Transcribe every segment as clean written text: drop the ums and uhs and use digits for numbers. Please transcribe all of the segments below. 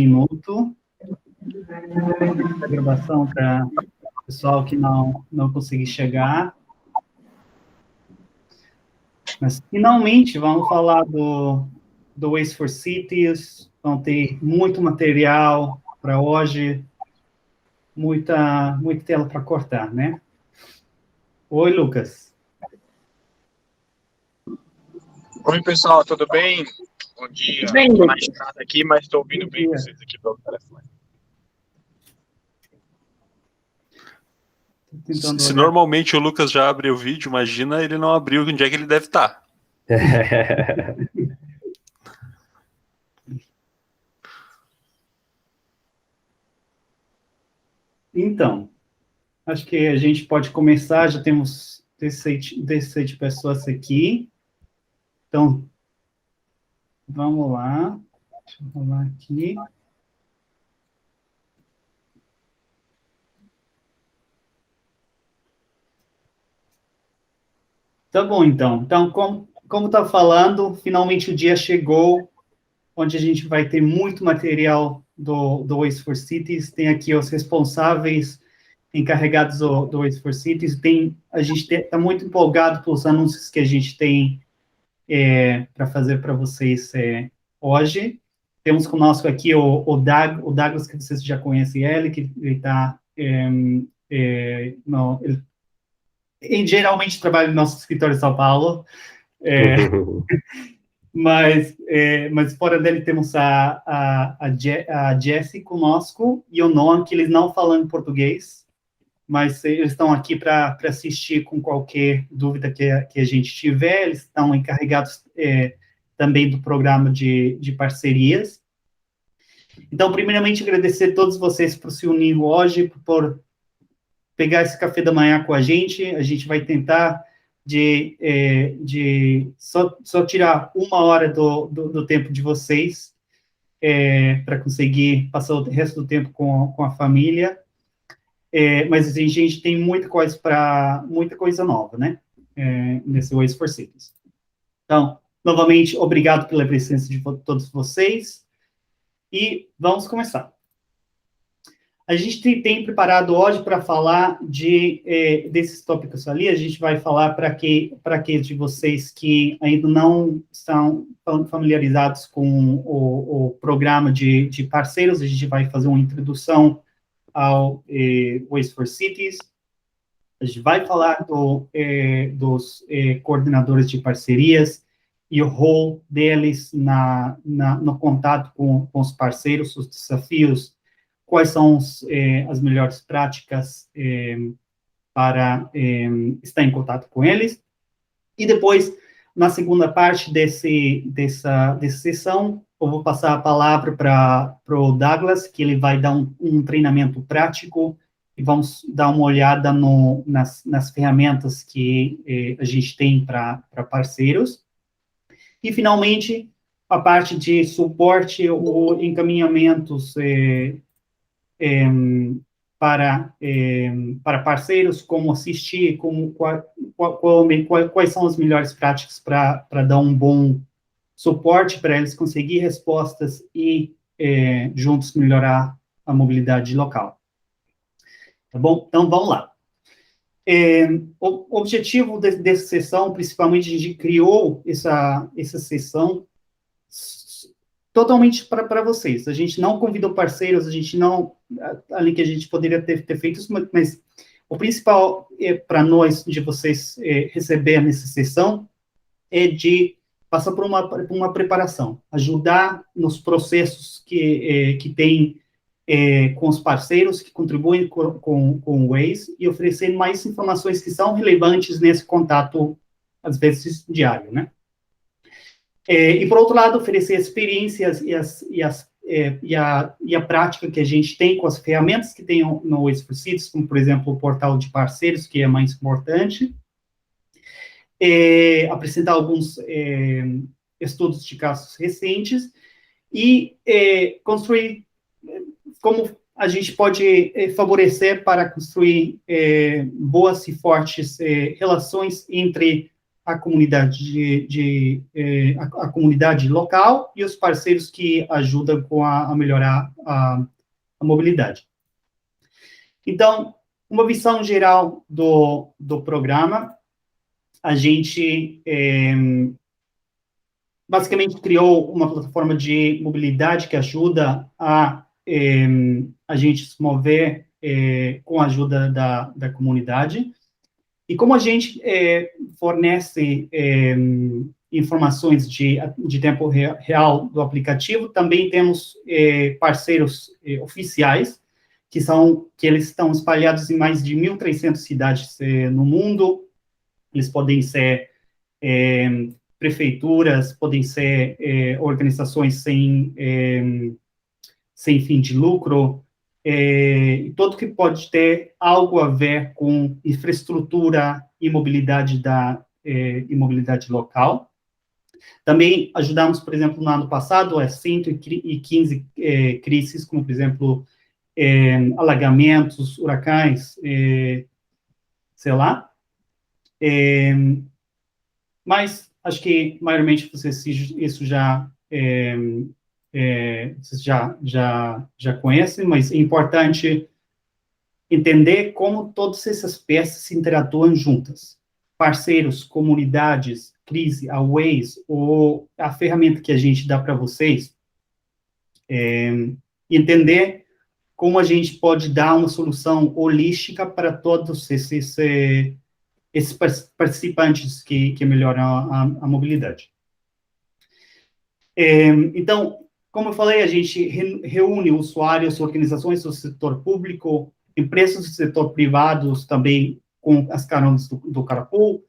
Minuto. A gravação para o pessoal que não conseguir chegar. Mas, finalmente, vamos falar do Ways for Cities. Vão ter muito material para hoje, muita tela para cortar, né? Oi, Lucas. Oi, pessoal, tudo bem? Bom dia. Estou na estrada aqui, mas estou ouvindo bem vocês aqui pelo telefone. Se normalmente o Lucas já abre o vídeo, imagina ele não abriu, onde é que ele deve estar. Então, acho que a gente pode começar, já temos 17 pessoas aqui. Então, vamos lá. Deixa eu rolar aqui. Tá bom, então. Então, como tá falando, finalmente o dia chegou, onde a gente vai ter muito material do Ways for Cities. Tem aqui os responsáveis encarregados do Ways for Cities. A gente está muito empolgado pelos anúncios que a gente tem para fazer para vocês hoje. Temos conosco aqui o Douglas, que vocês já conhecem ele, que ele está... ele geralmente trabalha no nosso escritório em São Paulo, mas fora dele temos a Jessie conosco e o Noam, que eles não falam português, mas eles estão aqui para assistir com qualquer dúvida que a gente tiver. Eles estão encarregados também do programa de parcerias. Então, primeiramente, agradecer a todos vocês por se unir hoje, por pegar esse café da manhã com a gente vai tentar só tirar 1 hora do tempo de vocês, para conseguir passar o resto do tempo com a família, mas a gente tem muita coisa nova, né, nesse Ways for Cities. Então, novamente, obrigado pela presença de todos vocês, e vamos começar. A gente tem preparado hoje para falar desses tópicos ali. A gente vai falar para aqueles de vocês que ainda não estão familiarizados com o programa de parceiros. A gente vai fazer uma introdução ao Ways for Cities. A gente vai falar dos coordenadores de parcerias e o rol deles no contato com os parceiros, os desafios, quais são as melhores práticas para estar em contato com eles. E depois, na segunda parte dessa sessão, eu vou passar a palavra para o Douglas, que ele vai dar um treinamento prático, e vamos dar uma olhada nas ferramentas que a gente tem para parceiros. E, finalmente, a parte de suporte ou encaminhamentos para parceiros, como assistir, quais são as melhores práticas para dar um bom suporte para eles conseguir respostas e juntos melhorar a mobilidade local. Tá bom? Então, vamos lá. O objetivo dessa sessão, principalmente, a gente criou essa sessão totalmente para vocês. A gente não convidou parceiros, a gente não, além que a gente poderia ter feito isso, mas o principal para nós, de vocês receber nessa sessão, é de passar por uma preparação, ajudar nos processos que tem com os parceiros que contribuem com o Waze, e oferecer mais informações que são relevantes nesse contato, às vezes, diário, né? E, por outro lado, oferecer experiências e a prática que a gente tem com as ferramentas que tem no Ways for Cities, como, por exemplo, o portal de parceiros, que é mais importante. Apresentar alguns estudos de casos recentes e construir como a gente pode favorecer para construir boas e fortes relações entre a comunidade a comunidade local e os parceiros que ajudam a melhorar a mobilidade. Então, uma visão geral do programa, a gente basicamente criou uma plataforma de mobilidade que ajuda a gente se mover com a ajuda da comunidade. E como a gente fornece informações de tempo real do aplicativo, também temos parceiros oficiais, que eles estão espalhados em mais de 1.300 cidades no mundo. Eles podem ser prefeituras, podem ser organizações sem fim de lucro, tudo que pode ter algo a ver com infraestrutura e mobilidade local. Também ajudamos, por exemplo, no ano passado, a 115 crises, como, por exemplo, alagamentos, huracões, sei lá. Mas acho que, maiormente, vocês já conhecem, mas é importante entender como todas essas peças se interatuam juntas. Parceiros, comunidades, crise, a Waze, ou a ferramenta que a gente dá para vocês, entender como a gente pode dar uma solução holística para todos esses participantes que melhoram a mobilidade. Então, como eu falei, a gente reúne usuários, organizações do setor público, empresas do setor privado também, com as caronas do Carpool,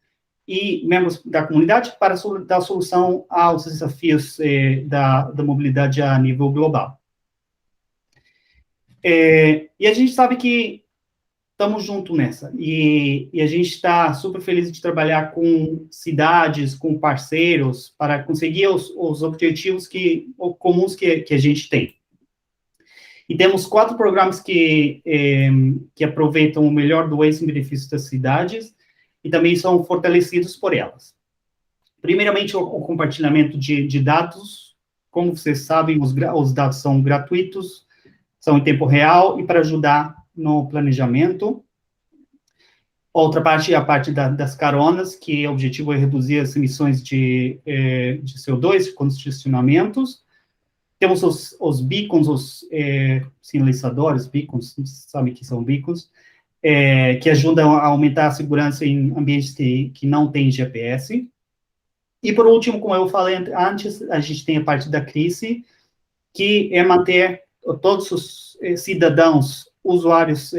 e membros da comunidade para dar solução aos desafios da mobilidade a nível global. E a gente sabe que estamos juntos nessa, e a gente está super feliz de trabalhar com cidades, com parceiros, para conseguir os objetivos comuns que a gente tem. E temos 4 programas que aproveitam o melhor do Waze em benefício das cidades, e também são fortalecidos por elas. Primeiramente, o compartilhamento de dados. Como vocês sabem, os dados são gratuitos, são em tempo real, e para ajudar no planejamento. Outra parte é a parte das caronas, que o objetivo é reduzir as emissões de CO2, de congestionamentos. Temos os beacons, os sinalizadores, beacons, sabe que são beacons, que ajudam a aumentar a segurança em ambientes que não têm GPS. E, por último, como eu falei antes, a gente tem a parte da crise, que é manter todos os cidadãos, usuários,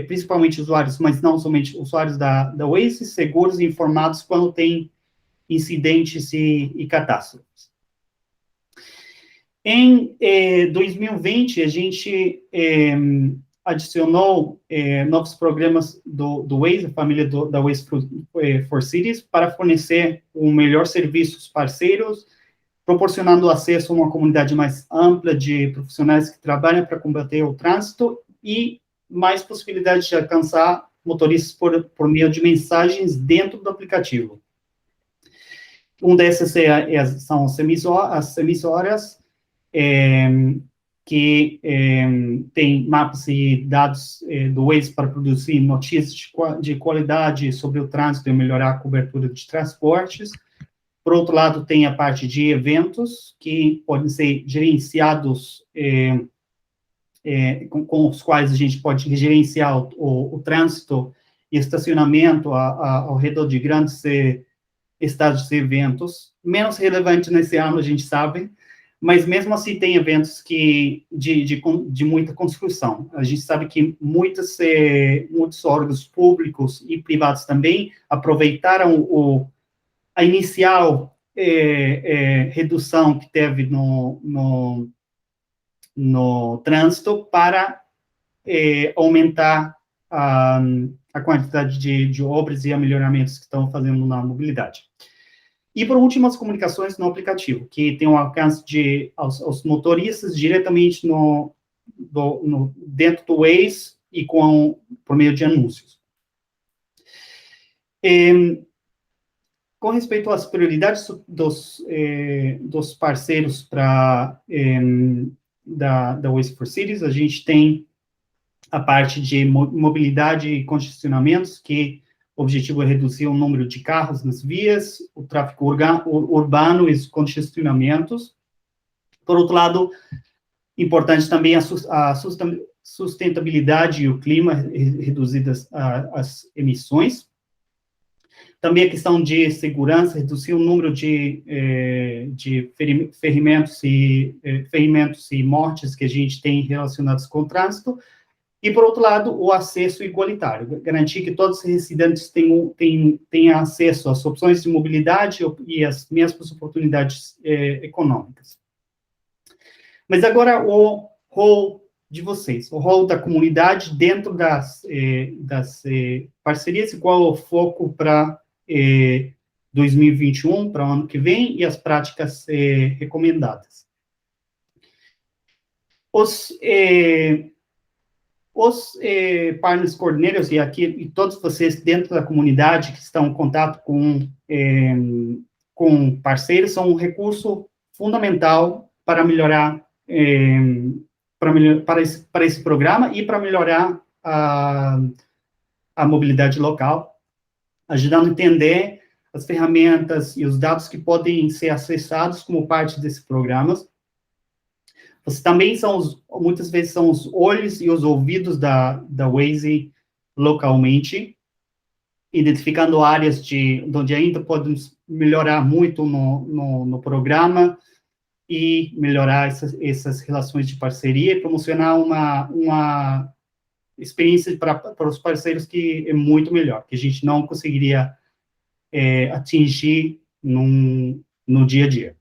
principalmente usuários, mas não somente usuários da Waze, seguros e informados quando tem incidentes e catástrofes. Em 2020, a gente adicionou novos programas do Waze, a família da Waze for Cities, para fornecer um melhor serviço aos parceiros, proporcionando acesso a uma comunidade mais ampla de profissionais que trabalham para combater o trânsito e mais possibilidades de alcançar motoristas por meio de mensagens dentro do aplicativo. Um desses são as emissoras, que tem mapas e dados do Waze para produzir notícias de qualidade sobre o trânsito e melhorar a cobertura de transportes. Por outro lado, tem a parte de eventos, que podem ser gerenciados, com os quais a gente pode gerenciar o trânsito e estacionamento ao redor de grandes estádios de eventos. Menos relevante nesse ano, a gente sabe, mas mesmo assim tem eventos de muita construção. A gente sabe que muitos órgãos públicos e privados também aproveitaram a inicial redução que teve no trânsito para aumentar a quantidade de obras e melhoramentos que estão fazendo na mobilidade. E, por último, as comunicações no aplicativo, que tem um alcance aos motoristas diretamente dentro do Waze e por meio de anúncios. com respeito às prioridades dos parceiros da Waze for Cities, a gente tem a parte de mobilidade e congestionamentos, que o objetivo é reduzir o número de carros nas vias, o tráfego urbano e os congestionamentos. Por outro lado, importante também a sustentabilidade e o clima, reduzidas as emissões. Também a questão de segurança, reduzir o número de ferimentos e mortes que a gente tem relacionados com o trânsito. E, por outro lado, o acesso igualitário, garantir que todos os residentes tenham acesso às opções de mobilidade e às mesmas oportunidades econômicas. Mas agora, o rol de vocês, o rol da comunidade dentro das parcerias, e qual é o foco para 2021, para o ano que vem, e as práticas recomendadas. Os partners coordinators, e todos vocês dentro da comunidade que estão em contato com parceiros, são um recurso fundamental para melhorar, para esse programa e para melhorar a mobilidade local, ajudando a entender as ferramentas e os dados que podem ser acessados como parte desse programa. Vocês também muitas vezes são os olhos e os ouvidos da Waze localmente, identificando áreas onde ainda podemos melhorar muito no programa e melhorar essas relações de parceria e promocionar uma experiência para os parceiros que é muito melhor, que a gente não conseguiria atingir no dia a dia.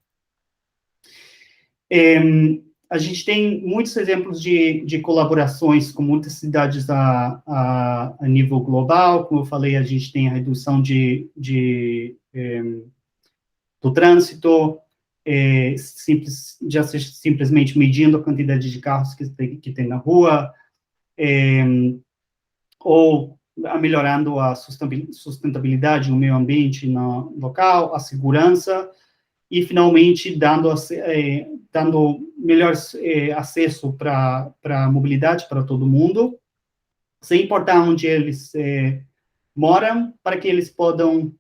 A gente tem muitos exemplos de colaborações com muitas cidades a nível global. Como eu falei, a gente tem a redução do trânsito, simplesmente medindo a quantidade de carros que tem na rua, ou melhorando a sustentabilidade do meio ambiente no local, a segurança, e, finalmente, dando melhor acesso para a mobilidade para todo mundo, sem importar onde eles moram, para que eles possam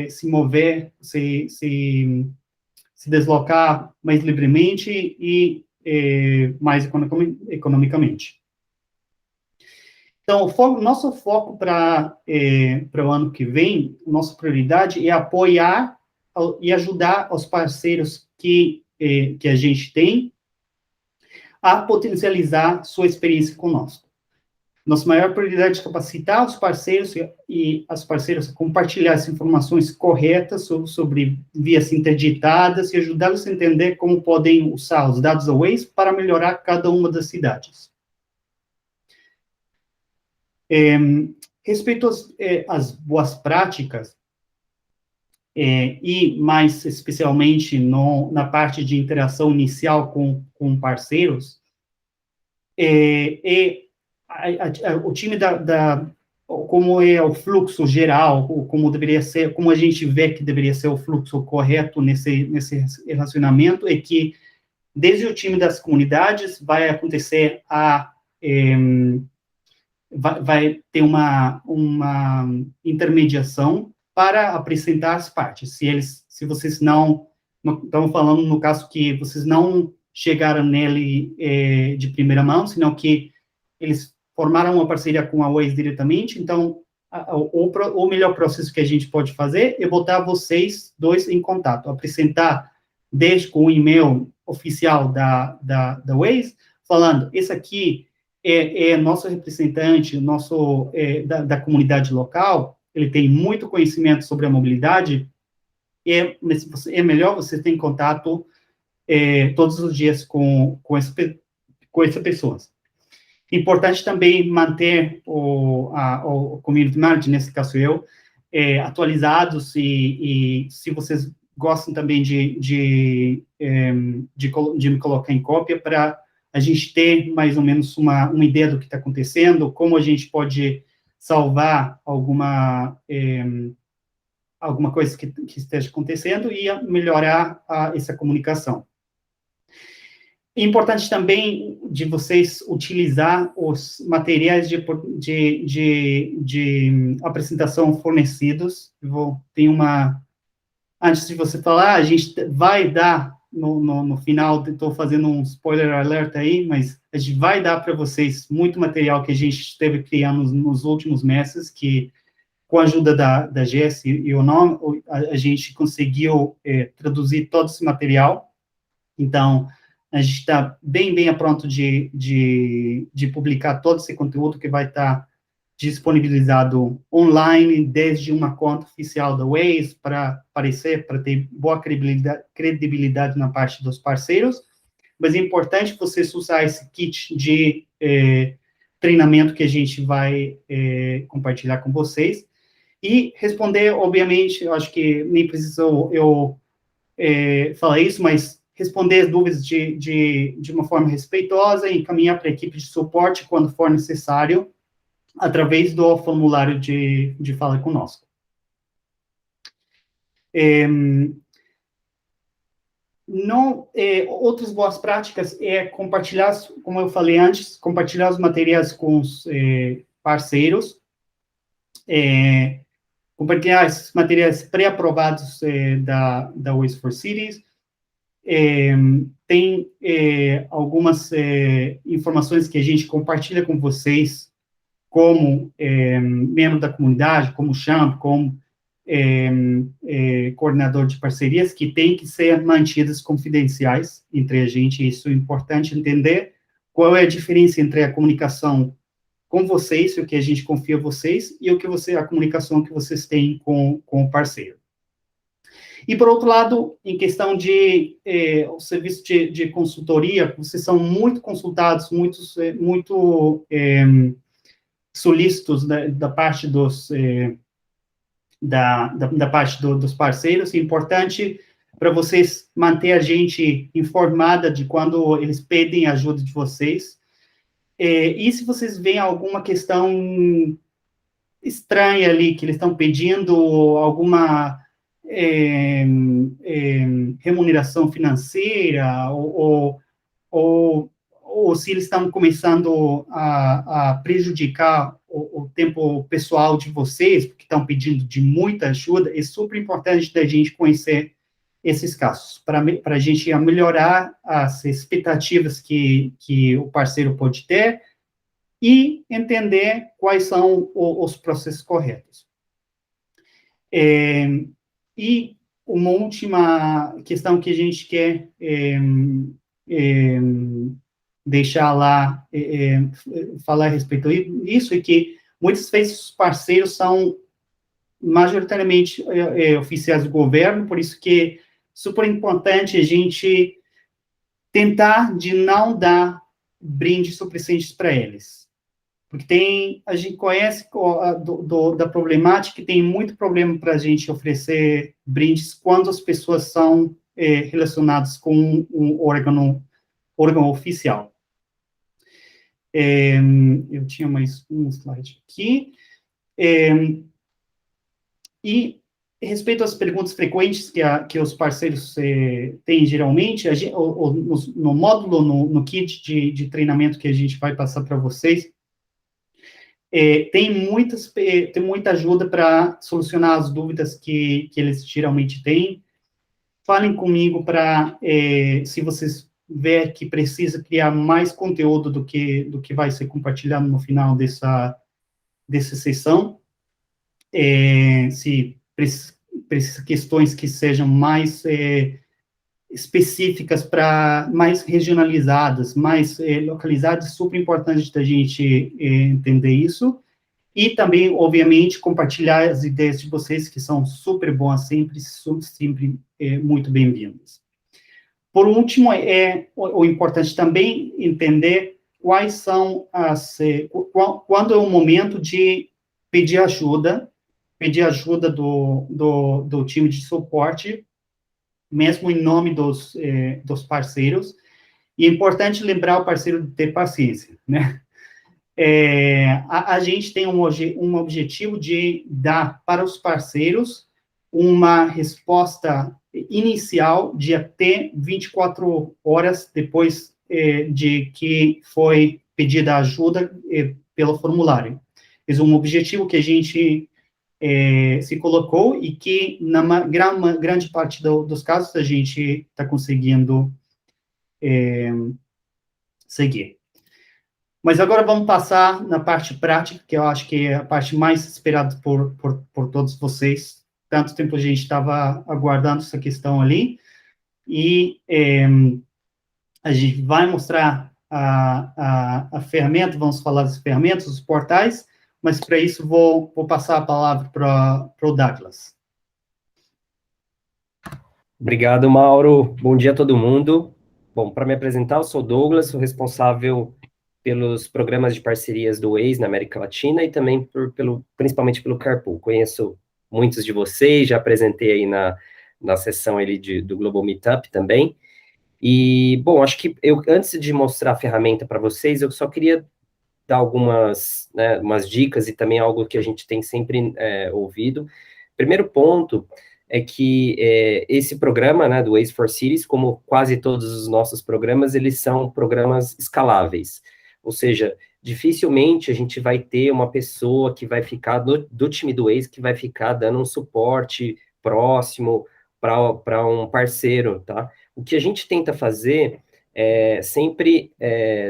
se mover, se deslocar mais livremente e mais economicamente. Então, nosso foco para o ano que vem, nossa prioridade é apoiar e ajudar os parceiros que a gente tem a potencializar sua experiência conosco. Nossa maior prioridade é capacitar os parceiros e as parceiras a compartilhar as informações corretas sobre vias interditadas e ajudá-los a entender como podem usar os dados da Waze para melhorar cada uma das cidades. Respeito às boas práticas, e mais especialmente na parte de interação inicial com parceiros, o time como é o fluxo geral, como deveria ser, como a gente vê que deveria ser o fluxo correto nesse relacionamento, é que desde o time das comunidades vai acontecer vai ter uma intermediação para apresentar as partes. Se vocês não estão falando no caso que vocês não chegaram nele de primeira mão, senão que eles formaram uma parceria com a Waze diretamente, então o melhor processo que a gente pode fazer é botar vocês dois em contato, apresentar desde com o e-mail oficial da Waze, falando, esse aqui é nosso representante, da comunidade local, ele tem muito conhecimento sobre a mobilidade, é melhor você ter contato todos os dias com essa pessoa. Importante também manter o community manager, nesse caso eu, atualizados, e se vocês gostam também de me colocar em cópia, para a gente ter mais ou menos uma ideia do que está acontecendo, como a gente pode salvar alguma coisa que esteja acontecendo e melhorar essa comunicação. É importante também de vocês utilizar os materiais de apresentação fornecidos. Antes de você falar, a gente vai dar, no final, estou fazendo um spoiler alert aí, mas a gente vai dar para vocês muito material que a gente esteve criando nos últimos meses, que com a ajuda da Jess e o nome, a gente conseguiu traduzir todo esse material. Então, a gente está bem a pronto de publicar todo esse conteúdo que vai estar disponibilizado online, desde uma conta oficial da Waze, para ter boa credibilidade na parte dos parceiros, mas é importante vocês usar esse kit de treinamento que a gente vai compartilhar com vocês, e responder, obviamente, eu acho que nem precisou eu falar isso, mas responder as dúvidas de uma forma respeitosa e encaminhar para a equipe de suporte quando for necessário, através do formulário de fala conosco. Outras boas práticas é compartilhar, como eu falei antes, compartilhar os materiais com os parceiros, compartilhar esses materiais pré-aprovados da Waze for Cities. Tem algumas informações que a gente compartilha com vocês, como membro da comunidade, como champ, como coordenador de parcerias, que tem que ser mantidas confidenciais entre a gente. Isso é importante entender qual é a diferença entre a comunicação com vocês, o que a gente confia em vocês, e a comunicação que vocês têm com o parceiro. E, por outro lado, em questão de o serviço de consultoria, vocês são muito consultados, muito solícitos da parte dos parceiros. É importante para vocês manter a gente informada de quando eles pedem ajuda de vocês. E se vocês veem alguma questão estranha ali, que eles estão pedindo alguma remuneração financeira, ou se eles estão começando a prejudicar o tempo pessoal de vocês, porque estão pedindo de muita ajuda, é super importante da gente conhecer esses casos, para a gente melhorar as expectativas que o parceiro pode ter e entender quais são os processos corretos. E uma última questão que a gente quer deixar lá, falar a respeito disso, é que muitas vezes os parceiros são majoritariamente oficiais do governo, por isso que é super importante a gente tentar de não dar brindes suficientes para eles. Porque a gente conhece da problemática, que tem muito problema para a gente oferecer brindes quando as pessoas são relacionadas com um órgão oficial. Eu tinha mais um slide aqui. E, respeito às perguntas frequentes que os parceiros têm geralmente, no módulo, no kit de treinamento que a gente vai passar para vocês, tem muita ajuda para solucionar as dúvidas que eles geralmente têm. Falem comigo se vocês ver que precisa criar mais conteúdo do que vai ser compartilhado no final dessa sessão. Se precisa questões que sejam mais específicas, mais regionalizadas, mais localizadas, super importante da gente entender isso. E também, obviamente, compartilhar as ideias de vocês, que são super boas, sempre muito bem-vindas. Por último, o importante também entender quais são quando é o momento de pedir ajuda do time de suporte, mesmo em nome dos parceiros. E é importante lembrar o parceiro de ter paciência, né? A gente tem um objetivo de dar para os parceiros uma resposta inicial de até 24 horas depois de que foi pedida ajuda pelo formulário. Esse é um objetivo que a gente se colocou e que, na grande parte dos casos, a gente está conseguindo seguir. Mas agora vamos passar na parte prática, que eu acho que é a parte mais esperada por todos vocês. Tanto tempo a gente estava aguardando essa questão ali, e a gente vai mostrar a ferramenta, vamos falar das ferramentas, dos portais, mas para isso vou passar a palavra para o Douglas. Obrigado, Mauro. Bom dia a todo mundo. Bom, para me apresentar, eu sou o Douglas, sou responsável pelos programas de parcerias do Waze na América Latina e também principalmente pelo Carpool. Conheço muitos de vocês, já apresentei aí na sessão ali do Global Meetup também. E, bom, acho que antes de mostrar a ferramenta para vocês, eu só queria dar algumas, né, umas dicas e também algo que a gente tem sempre ouvido. Primeiro ponto é que esse programa, né, do Waze for Cities, como quase todos os nossos programas, eles são programas escaláveis. Ou seja, dificilmente a gente vai ter uma pessoa que vai ficar do time do Waze que vai ficar dando um suporte próximo para um parceiro, tá? O que a gente tenta fazer é sempre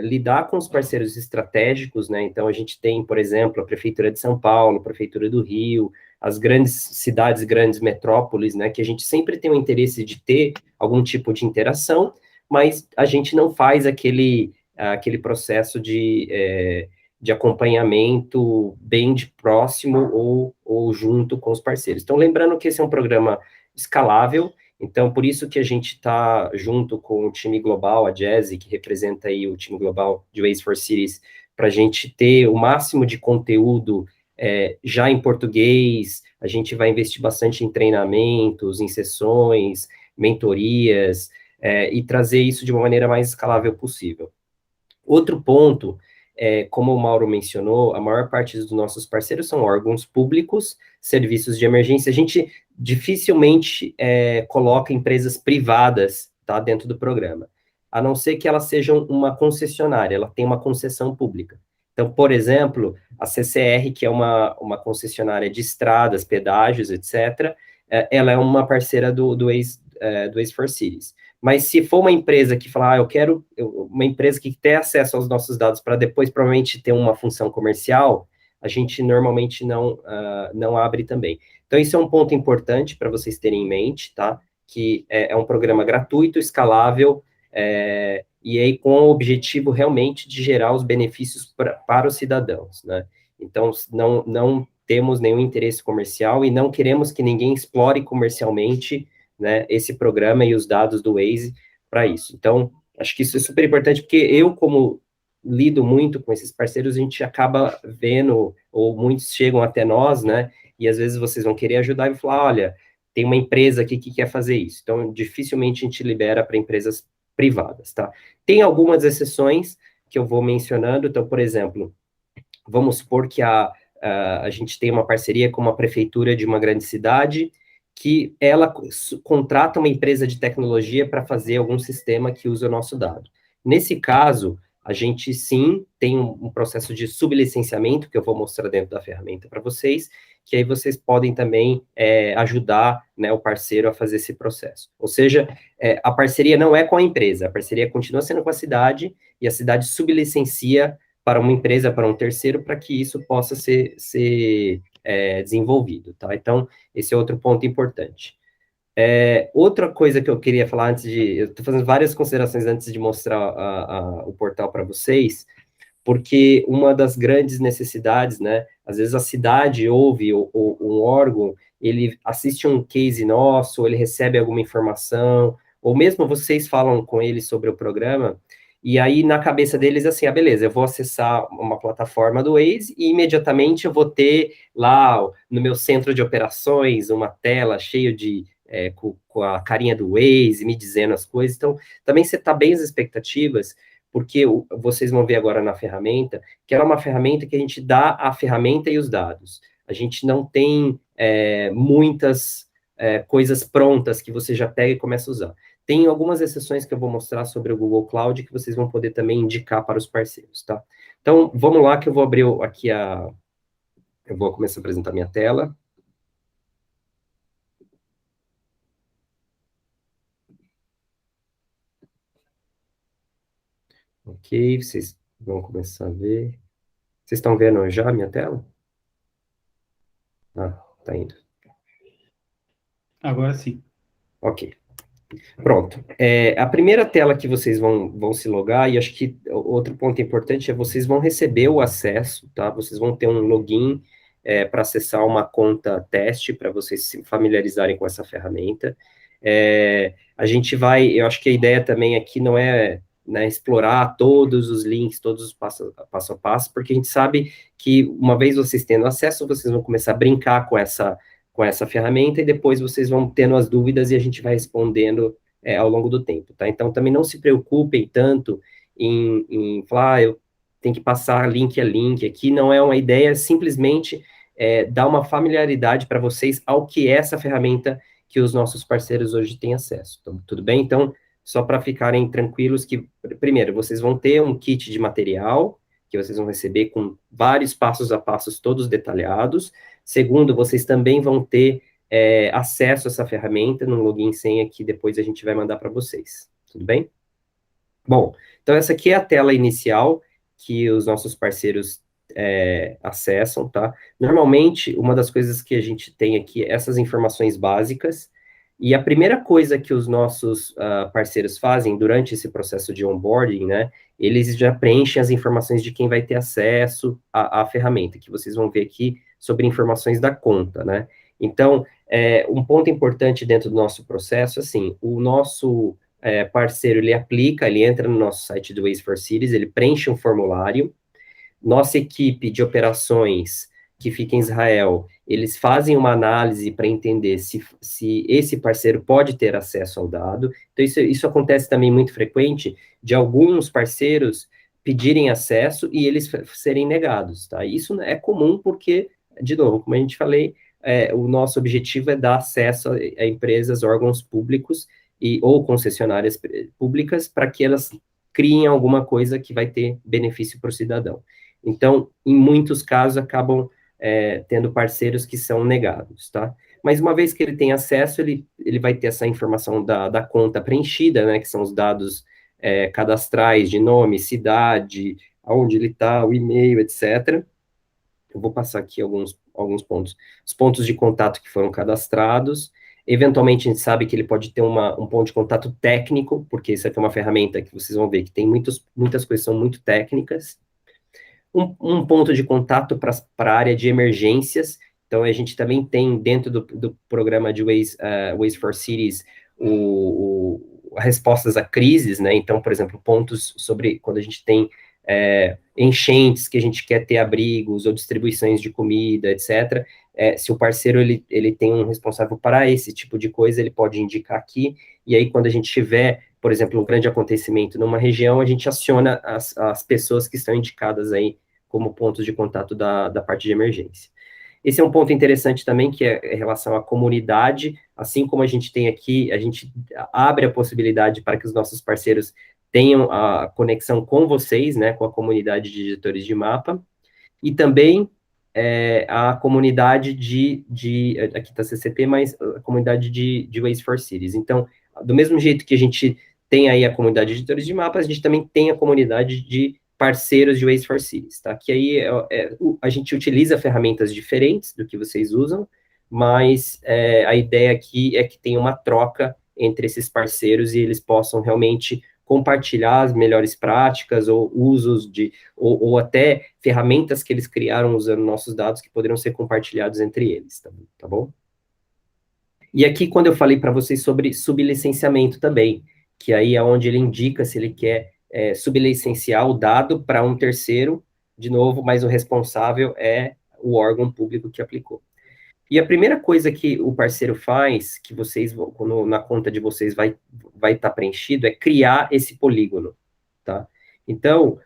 lidar com os parceiros estratégicos, né? Então, a gente tem, por exemplo, a Prefeitura de São Paulo, a Prefeitura do Rio, as grandes cidades, grandes metrópoles, né? Que a gente sempre tem o interesse de ter algum tipo de interação, mas a gente não faz aquele processo de acompanhamento bem de próximo ou junto com os parceiros. Então, lembrando que esse é um programa escalável, então, por isso que a gente está junto com o time global, a Jazzy, que representa aí o time global de Waze for Cities, para a gente ter o máximo de conteúdo já em português. A gente vai investir bastante em treinamentos, em sessões, mentorias, e trazer isso de uma maneira mais escalável possível. Outro ponto, como o Mauro mencionou, a maior parte dos nossos parceiros são órgãos públicos, serviços de emergência. A gente dificilmente coloca empresas privadas, tá, dentro do programa, a não ser que elas sejam uma concessionária, ela tem uma concessão pública. Então, por exemplo, a CCR, que é uma concessionária de estradas, pedágios, etc., ela é uma parceira do Waze for Cities. Mas se for uma empresa que falar, eu quero uma empresa que tem acesso aos nossos dados para depois provavelmente ter uma função comercial, a gente normalmente não abre também. Então, isso é um ponto importante para vocês terem em mente, tá? Que é um programa gratuito, escalável, e aí com o objetivo realmente de gerar os benefícios para os cidadãos, né? Então, não temos nenhum interesse comercial e não queremos que ninguém explore comercialmente, né, esse programa e os dados do Waze para isso. Então, acho que isso é super importante, porque eu, como lido muito com esses parceiros, a gente acaba vendo, ou muitos chegam até nós, né, e às vezes vocês vão querer ajudar e falar, olha, tem uma empresa aqui que quer fazer isso. Então, dificilmente a gente libera para empresas privadas, tá? Tem algumas exceções que eu vou mencionando. Então, por exemplo, vamos supor que a gente tem uma parceria com uma prefeitura de uma grande cidade, que ela contrata uma empresa de tecnologia para fazer algum sistema que usa o nosso dado. Nesse caso, a gente sim tem um processo de sublicenciamento, que eu vou mostrar dentro da ferramenta para vocês, que aí vocês podem também ajudar, né, o parceiro a fazer esse processo. Ou seja, a parceria não é com a empresa, a parceria continua sendo com a cidade, e a cidade sublicencia para uma empresa, para um terceiro, para que isso possa ser desenvolvido, tá? Então, esse é outro ponto importante. Outra coisa que eu queria falar eu estou fazendo várias considerações antes de mostrar o portal para vocês, porque uma das grandes necessidades, né, às vezes a cidade ouve um órgão, ele assiste um case nosso, ou ele recebe alguma informação, ou mesmo vocês falam com ele sobre o programa, e aí na cabeça deles assim, beleza, eu vou acessar uma plataforma do Waze e imediatamente eu vou ter lá no meu centro de operações uma tela cheia de com a carinha do Waze, me dizendo as coisas. Então, também setar bem as expectativas, porque vocês vão ver agora na ferramenta, que ela é uma ferramenta que a gente dá a ferramenta e os dados. A gente não tem muitas coisas prontas que você já pega e começa a usar. Tem algumas exceções que eu vou mostrar sobre o Google Cloud que vocês vão poder também indicar para os parceiros, tá? Então, vamos lá que eu vou abrir aqui eu vou começar a apresentar minha tela. Ok, vocês vão começar a ver. Vocês estão vendo já a minha tela? Ah, tá indo. Agora sim. Ok. Pronto. A primeira tela que vocês vão se logar, e acho que outro ponto importante é vocês vão receber o acesso, tá? Vocês vão ter um login para acessar uma conta teste, para vocês se familiarizarem com essa ferramenta. A gente eu acho que a ideia também aqui não é, né, explorar todos os links, todos os passo a passo, porque a gente sabe que uma vez vocês tendo acesso, vocês vão começar a brincar com essa ferramenta, e depois vocês vão tendo as dúvidas e a gente vai respondendo ao longo do tempo, tá? Então, também não se preocupem tanto em falar, eu tenho que passar link a link aqui, não é uma ideia, simplesmente dar uma familiaridade para vocês ao que é essa ferramenta que os nossos parceiros hoje têm acesso, então, tudo bem? Então, só para ficarem tranquilos que, primeiro, vocês vão ter um kit de material, que vocês vão receber com vários passos a passos todos detalhados. Segundo, vocês também vão ter acesso a essa ferramenta no login e senha que depois a gente vai mandar para vocês. Tudo bem? Bom, então essa aqui é a tela inicial que os nossos parceiros acessam, tá? Normalmente, uma das coisas que a gente tem aqui é essas informações básicas, e a primeira coisa que os nossos parceiros fazem durante esse processo de onboarding, né, eles já preenchem as informações de quem vai ter acesso à ferramenta, que vocês vão ver aqui sobre informações da conta, né? Então, um ponto importante dentro do nosso processo, assim, o nosso parceiro, ele entra no nosso site do Ways for Cities, ele preenche um formulário, nossa equipe de operações que fica em Israel, eles fazem uma análise para entender se esse parceiro pode ter acesso ao dado. Então, isso acontece também muito frequente, de alguns parceiros pedirem acesso e eles serem negados, tá? Isso é comum porque, de novo, como a gente falei, o nosso objetivo é dar acesso a empresas, órgãos públicos ou concessionárias públicas para que elas criem alguma coisa que vai ter benefício para o cidadão. Então, em muitos casos, acabam tendo parceiros que são negados, tá? Mas uma vez que ele tem acesso, ele vai ter essa informação da conta preenchida, né, que são os dados cadastrais de nome, cidade, aonde ele está, o e-mail, etc. Eu vou passar aqui alguns pontos. Os pontos de contato que foram cadastrados. Eventualmente, a gente sabe que ele pode ter um ponto de contato técnico, porque isso aqui é uma ferramenta que vocês vão ver que tem muitas coisas que são muito técnicas. Um ponto de contato para a área de emergências. Então, a gente também tem, dentro do programa de Ways for Cities, respostas a crises, né? Então, por exemplo, pontos sobre quando a gente tem enchentes, que a gente quer ter abrigos ou distribuições de comida, etc. Se o parceiro ele tem um responsável para esse tipo de coisa, ele pode indicar aqui, e aí quando a gente tiver, por exemplo, um grande acontecimento numa região, a gente aciona as pessoas que estão indicadas aí como pontos de contato da parte de emergência. Esse é um ponto interessante também, que é em relação à comunidade, assim como a gente tem aqui, a gente abre a possibilidade para que os nossos parceiros tenham a conexão com vocês, né, com a comunidade de editores de mapa, e também a comunidade aqui está CCP, mas a comunidade de Ways for Cities. Então, do mesmo jeito que a gente tem aí a comunidade de editores de mapas, a gente também tem a comunidade de parceiros de Ways for Cities, tá? Que aí a gente utiliza ferramentas diferentes do que vocês usam, mas a ideia aqui é que tenha uma troca entre esses parceiros e eles possam realmente compartilhar as melhores práticas ou usos ou até ferramentas que eles criaram usando nossos dados que poderiam ser compartilhados entre eles, tá bom? E aqui, quando eu falei para vocês sobre sublicenciamento também, que aí é onde ele indica se ele quer sublicenciar o dado para um terceiro, de novo, mas o responsável é o órgão público que aplicou. E a primeira coisa que o parceiro faz, que vocês, quando na conta de vocês vai estar preenchido, é criar esse polígono, tá? Então,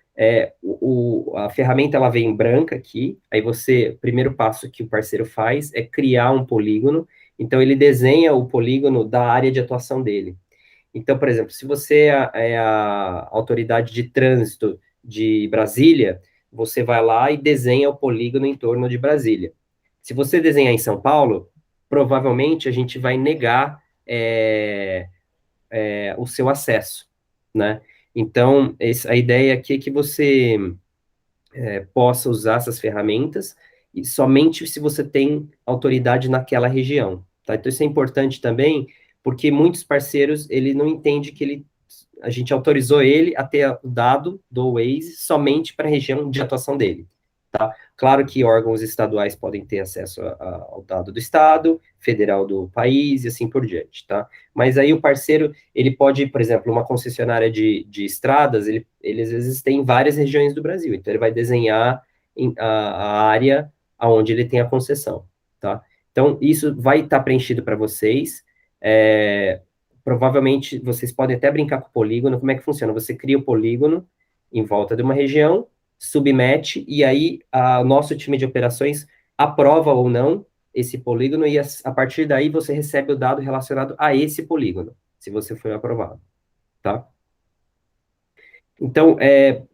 a ferramenta, ela vem em branca aqui, aí o primeiro passo que o parceiro faz é criar um polígono, Então, ele desenha o polígono da área de atuação dele. Então, por exemplo, se você é a autoridade de trânsito de Brasília, você vai lá e desenha o polígono em torno de Brasília. Se você desenhar em São Paulo, provavelmente a gente vai negar o seu acesso, né? Então, a ideia aqui é que você possa usar essas ferramentas e somente se você tem autoridade naquela região, tá? Então, isso é importante também, porque muitos parceiros, ele não entende que a gente autorizou ele a ter o dado do Waze somente para a região de atuação dele, tá? Claro que órgãos estaduais podem ter acesso ao dado do estado, federal do país e assim por diante, tá? Mas aí o parceiro, ele pode, por exemplo, uma concessionária de estradas, ele às vezes tem várias regiões do Brasil, então ele vai desenhar a área aonde ele tem a concessão, tá? Então, isso vai estar preenchido para vocês, provavelmente vocês podem até brincar com o polígono. Como é que funciona? Você cria o polígono em volta de uma região, submete, e aí o nosso time de operações aprova ou não esse polígono, e a partir daí você recebe o dado relacionado a esse polígono, se você foi aprovado, tá? Então,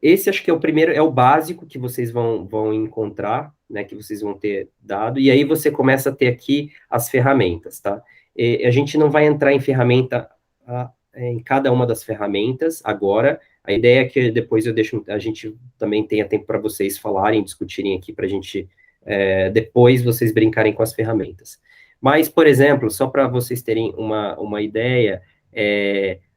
esse acho que é o primeiro, é o básico que vocês vão encontrar, né, que vocês vão ter dado, e aí você começa a ter aqui as ferramentas, tá? A gente não vai entrar em ferramenta, em cada uma das ferramentas agora, a ideia é que depois a gente também tenha tempo para vocês falarem, discutirem aqui, para a gente, depois vocês brincarem com as ferramentas. Mas, por exemplo, só para vocês terem uma ideia,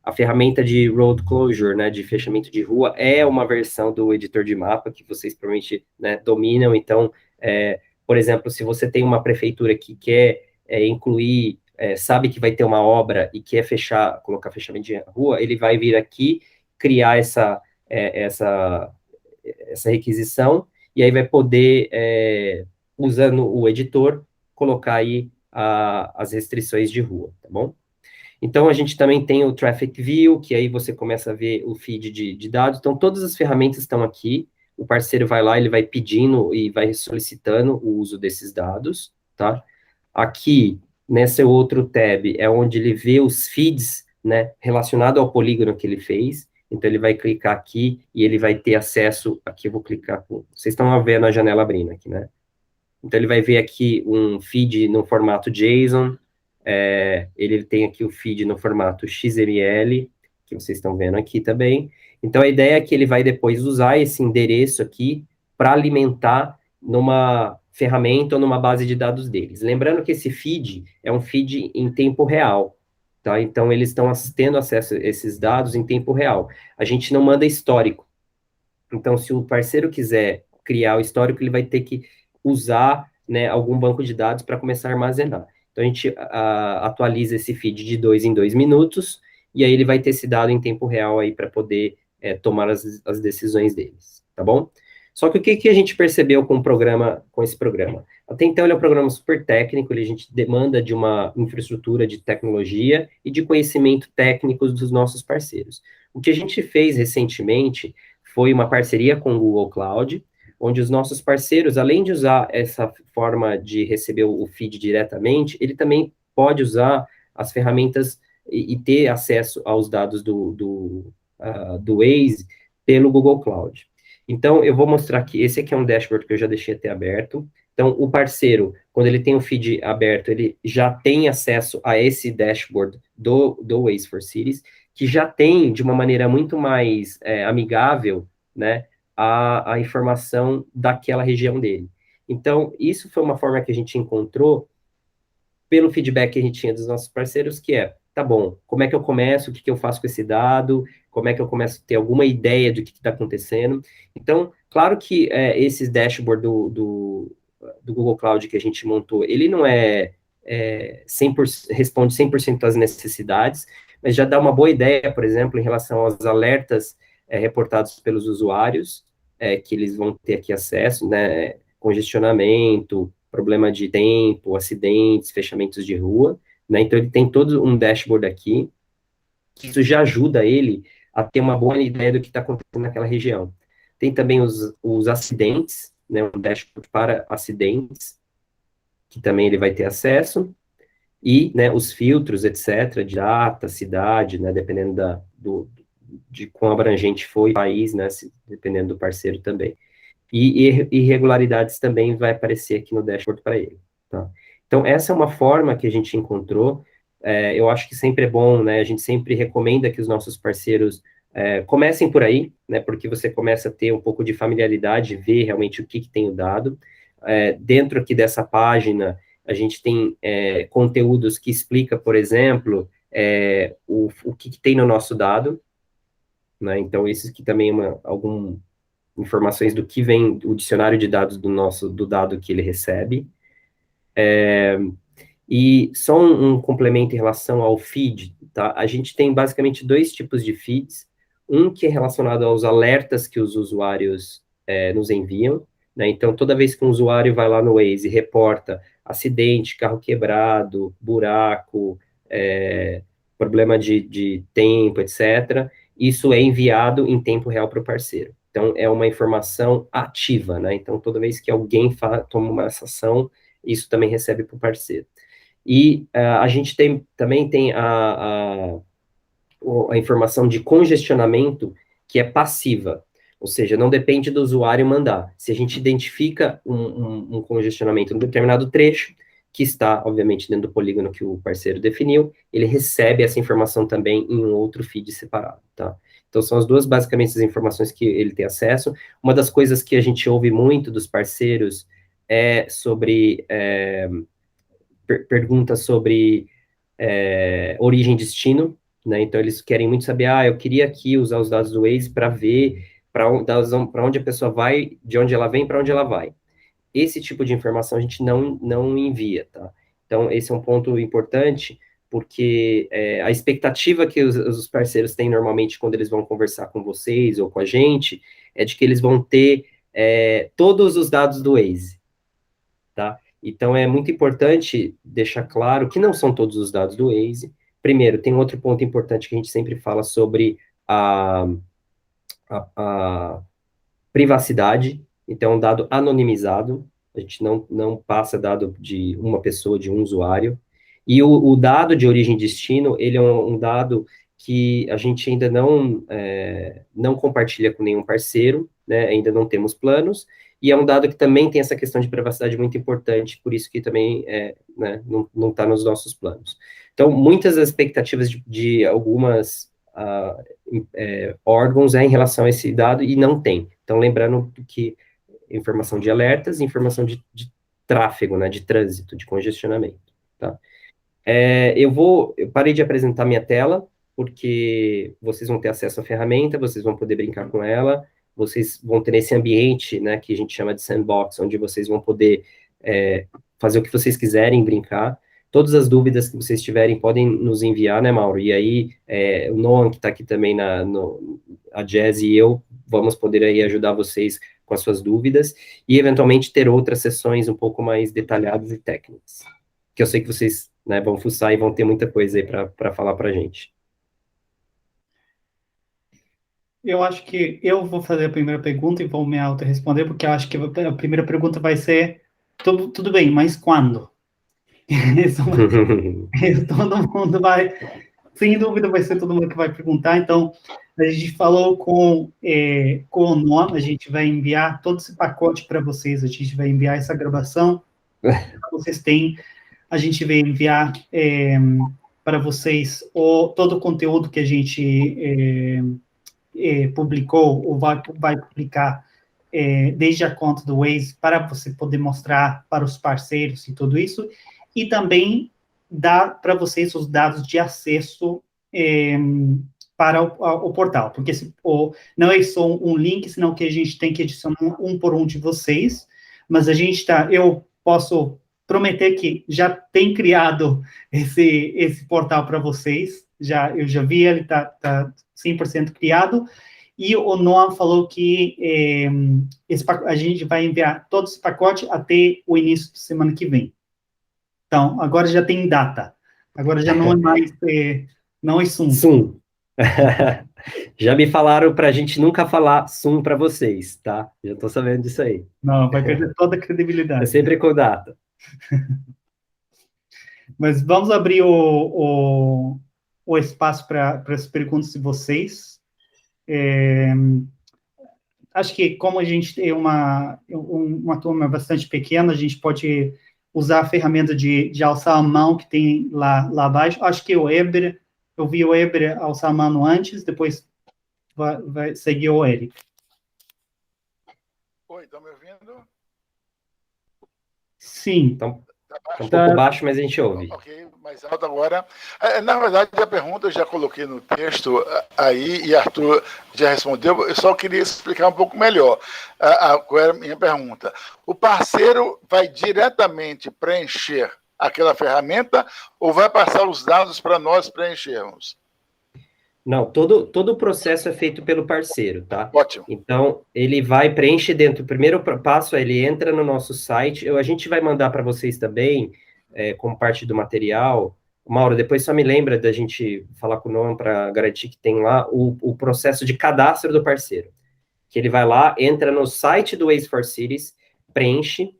a ferramenta de road closure, né, de fechamento de rua, é uma versão do editor de mapa que vocês provavelmente, né, dominam. Então, por exemplo, se você tem uma prefeitura que quer incluir, sabe que vai ter uma obra e quer colocar fechamento de rua, ele vai vir aqui, criar essa requisição, e aí vai poder, usando o editor, colocar aí as restrições de rua, tá bom? Então, a gente também tem o Traffic View, que aí você começa a ver o feed de dados. Então, todas as ferramentas estão aqui. O parceiro vai lá, ele vai pedindo e vai solicitando o uso desses dados, tá? Aqui, nesse outro tab, é onde ele vê os feeds, né, relacionado ao polígono que ele fez. Então, ele vai clicar aqui e ele vai ter acesso... Aqui eu vou clicar... Vocês estão vendo a janela abrindo aqui, né? Então, ele vai ver aqui um feed no formato JSON, ele tem aqui o feed no formato XML, que vocês estão vendo aqui também. Então, a ideia é que ele vai depois usar esse endereço aqui para alimentar numa ferramenta ou numa base de dados deles. Lembrando que esse feed é um feed em tempo real, tá? Então, eles estão tendo acesso a esses dados em tempo real. A gente não manda histórico. Então, se o parceiro quiser criar o histórico, ele vai ter que usar, né, algum banco de dados para começar a armazenar. Então, a gente atualiza esse feed de 2 em 2 minutos, e aí ele vai ter esse dado em tempo real aí para poder tomar as decisões deles, tá bom? Só que o que a gente percebeu com esse programa? Até então, ele é um programa super técnico, a gente demanda de uma infraestrutura de tecnologia e de conhecimento técnico dos nossos parceiros. O que a gente fez recentemente foi uma parceria com o Google Cloud, onde os nossos parceiros, além de usar essa forma de receber o feed diretamente, ele também pode usar as ferramentas e ter acesso aos dados do Waze pelo Google Cloud. Então, eu vou mostrar aqui, esse aqui é um dashboard que eu já deixei até aberto. Então, o parceiro, quando ele tem o feed aberto, ele já tem acesso a esse dashboard do Waze for Cities, que já tem, de uma maneira muito mais amigável, né, a informação daquela região dele. Então, isso foi uma forma que a gente encontrou pelo feedback que a gente tinha dos nossos parceiros, que tá bom, como é que eu começo, o que eu faço com esse dado, como é que eu começo a ter alguma ideia do que está acontecendo. Então, claro que esse dashboard do Google Cloud que a gente montou, ele não 100%, responde 100% às necessidades, mas já dá uma boa ideia, por exemplo, em relação aos alertas reportados pelos usuários, que eles vão ter aqui acesso, né, congestionamento, problema de tempo, acidentes, fechamentos de rua, né, então ele tem todo um dashboard aqui, isso já ajuda ele a ter uma boa ideia do que está acontecendo naquela região. Tem também os acidentes, né, um dashboard para acidentes, que também ele vai ter acesso, e, né, os filtros, etc., de data, cidade, né, dependendo de quão abrangente foi o país, né, dependendo do parceiro também. E irregularidades também vai aparecer aqui no dashboard para ele, tá? Então, essa é uma forma que a gente encontrou. Eu acho que sempre é bom, né, a gente sempre recomenda que os nossos parceiros comecem por aí, né, porque você começa a ter um pouco de familiaridade, ver realmente o que tem o dado. Dentro aqui dessa página, a gente tem conteúdos que explica, por exemplo, o que tem no nosso dado, né, então esses que também algum informações do que vem o dicionário de dados do dado que ele recebe. E só um complemento em relação ao feed, tá? A gente tem basicamente dois tipos de feeds. Um que é relacionado aos alertas que os usuários nos enviam, né? Então, toda vez que um usuário vai lá no Waze e reporta acidente, carro quebrado, buraco, problema de tempo, etc., isso é enviado em tempo real para o parceiro. Então, é uma informação ativa, né? Então, toda vez que alguém toma uma ação, isso também recebe para o parceiro. E a gente também tem a informação de congestionamento, que é passiva, ou seja, não depende do usuário mandar. Se a gente identifica um congestionamento em um determinado trecho, que está, obviamente, dentro do polígono que o parceiro definiu, ele recebe essa informação também em um outro feed separado, tá? Então, são as duas, basicamente, as informações que ele tem acesso. Uma das coisas que a gente ouve muito dos parceiros é sobre perguntas sobre origem e destino, né? Então, eles querem muito saber, eu queria aqui usar os dados do Waze para ver para onde a pessoa vai, de onde ela vem, para onde ela vai. Esse tipo de informação a gente não envia, tá? Então, esse é um ponto importante, porque a expectativa que os parceiros têm normalmente quando eles vão conversar com vocês ou com a gente, é de que eles vão ter todos os dados do Waze, tá? Então, é muito importante deixar claro que não são todos os dados do Waze. Primeiro, tem outro ponto importante que a gente sempre fala sobre a privacidade. Então, um dado anonimizado, a gente não passa dado de uma pessoa, de um usuário. E o dado de origem e destino, ele é um dado que a gente ainda não compartilha com nenhum parceiro, né, ainda não temos planos, e é um dado que também tem essa questão de privacidade muito importante, por isso que também né, não está nos nossos planos. Então, muitas das expectativas de algumas órgãos em relação a esse dado, e não tem. Então, lembrando que informação de alertas, informação de tráfego, né, de trânsito, de congestionamento, tá? Eu parei de apresentar minha tela, porque vocês vão ter acesso à ferramenta, vocês vão poder brincar com ela, vocês vão ter esse ambiente, né, que a gente chama de sandbox, onde vocês vão poder fazer o que vocês quiserem, brincar. Todas as dúvidas que vocês tiverem podem nos enviar, né, Mauro? E aí, o Noam, que está aqui também, a Jazz e eu, vamos poder aí ajudar vocês com as suas dúvidas, e eventualmente ter outras sessões um pouco mais detalhadas e técnicas, que eu sei que vocês, né, vão fuçar e vão ter muita coisa aí para falar para a gente. Eu acho que eu vou fazer a primeira pergunta e vou me auto-responder, porque eu acho que a primeira pergunta vai ser, tudo bem, mas quando? Isso todo mundo vai, sem dúvida, vai ser todo mundo que vai perguntar. Então, a gente falou com o Noam, a gente vai enviar todo esse pacote para vocês, a gente vai enviar essa gravação, vocês têm, a gente vai enviar para vocês todo o conteúdo que a gente publicou, ou vai publicar desde a conta do Waze, para você poder mostrar para os parceiros e tudo isso, e também dar para vocês os dados de acesso para o portal, porque não é só um link, senão que a gente tem que adicionar um por um de vocês, mas eu posso prometer que já tem criado esse portal para vocês, eu já vi, ele está 100% criado, e o Noam falou que a gente vai enviar todo esse pacote até o início de semana que vem. Então, agora já tem data. Agora já não é mais não é Zoom. Zoom. Já me falaram para a gente nunca falar Zoom para vocês, tá? Já estou sabendo disso aí. Não, vai perder toda a credibilidade. É sempre com data. Mas vamos abrir o espaço para as perguntas de vocês. Acho que como a gente tem uma turma bastante pequena, a gente pode usar a ferramenta de alçar a mão que tem lá abaixo. Acho que eu vi o Eber alçar a mão antes, depois vai seguir o Eric. Oi, estão me ouvindo? Sim. Então, um pouco baixo, mas a gente ouve. Ok, mais alto agora. Na verdade, a pergunta eu já coloquei no texto aí, e Arthur já respondeu, eu só queria explicar um pouco melhor qual era a minha pergunta. O parceiro vai diretamente preencher aquela ferramenta ou vai passar os dados para nós preenchermos? Não, todo o processo é feito pelo parceiro, tá? Ótimo. Então, ele vai, preenche dentro, o primeiro passo é ele entra no nosso site, a gente vai mandar para vocês também, como parte do material. Mauro, depois só me lembra da gente falar com o Noam para garantir que tem lá o processo de cadastro do parceiro. Que ele vai lá, entra no site do Waze for Cities, preenche,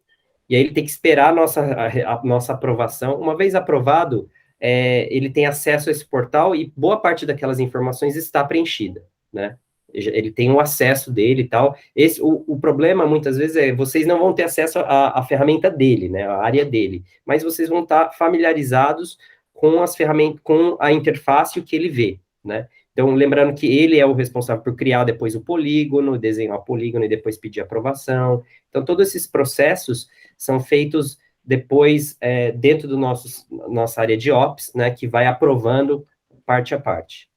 e aí ele tem que esperar a nossa aprovação. Uma vez aprovado, ele tem acesso a esse portal e boa parte daquelas informações está preenchida, né? Ele tem o acesso dele e tal. O problema, muitas vezes, vocês não vão ter acesso à ferramenta dele, né? A área dele. Mas vocês vão estar familiarizados com as ferramentas, com a interface, o que ele vê, né? Então, lembrando que ele é o responsável por criar depois o polígono, desenhar o polígono e depois pedir aprovação. Então, todos esses processos são feitos depois dentro do nossa área de Ops, né, que vai aprovando parte a parte.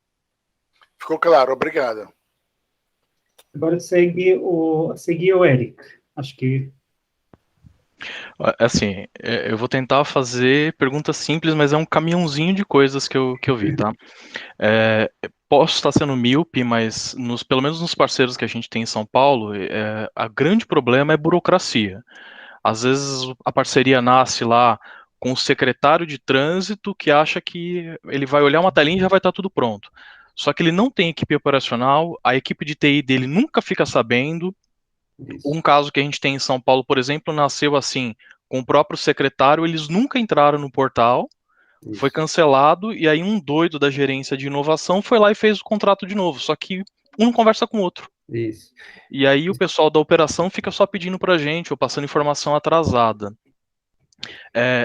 Ficou claro, obrigado. Agora seguir o Eric. Acho que... Assim, eu vou tentar fazer perguntas simples, mas é um caminhãozinho de coisas que eu vi, tá? Posso estar sendo míope, mas pelo menos nos parceiros que a gente tem em São Paulo, a grande problema é burocracia. Às vezes a parceria nasce lá com o secretário de trânsito que acha que ele vai olhar uma telinha e já vai estar tudo pronto. Só que ele não tem equipe operacional, a equipe de TI dele nunca fica sabendo. Isso. Um caso que a gente tem em São Paulo, por exemplo, nasceu assim, com o próprio secretário, eles nunca entraram no portal, Isso. foi cancelado, e aí um doido da gerência de inovação foi lá e fez o contrato de novo, só que um não conversa com o outro. Isso. E aí o pessoal da operação fica só pedindo pra gente, ou passando informação atrasada.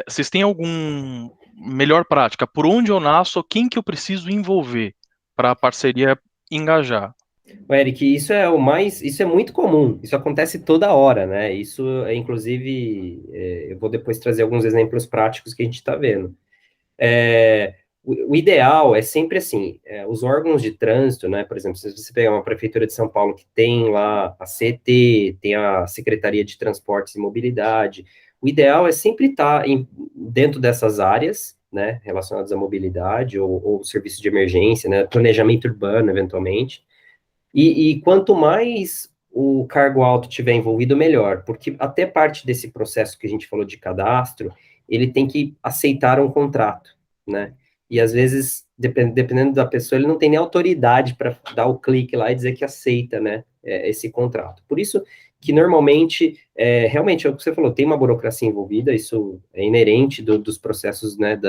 Vocês têm algum melhor prática? Por onde eu nasço, quem que eu preciso envolver para a parceria engajar? Eric, isso é muito comum, isso acontece toda hora, né? Isso inclusive, eu vou depois trazer alguns exemplos práticos que a gente está vendo. O ideal é sempre assim, os órgãos de trânsito, né? Por exemplo, se você pegar uma prefeitura de São Paulo que tem lá a CET, tem a Secretaria de Transportes e Mobilidade, o ideal é sempre estar dentro dessas áreas, né? Relacionadas à mobilidade ou serviço de emergência, né? Planejamento urbano, eventualmente. E quanto mais o cargo alto tiver envolvido, melhor, porque até parte desse processo que a gente falou de cadastro, ele tem que aceitar um contrato, né? E às vezes, dependendo da pessoa, ele não tem nem autoridade para dar o clique lá e dizer que aceita, né, esse contrato. Por isso que normalmente, realmente, é o que você falou, tem uma burocracia envolvida, isso é inerente dos processos, né,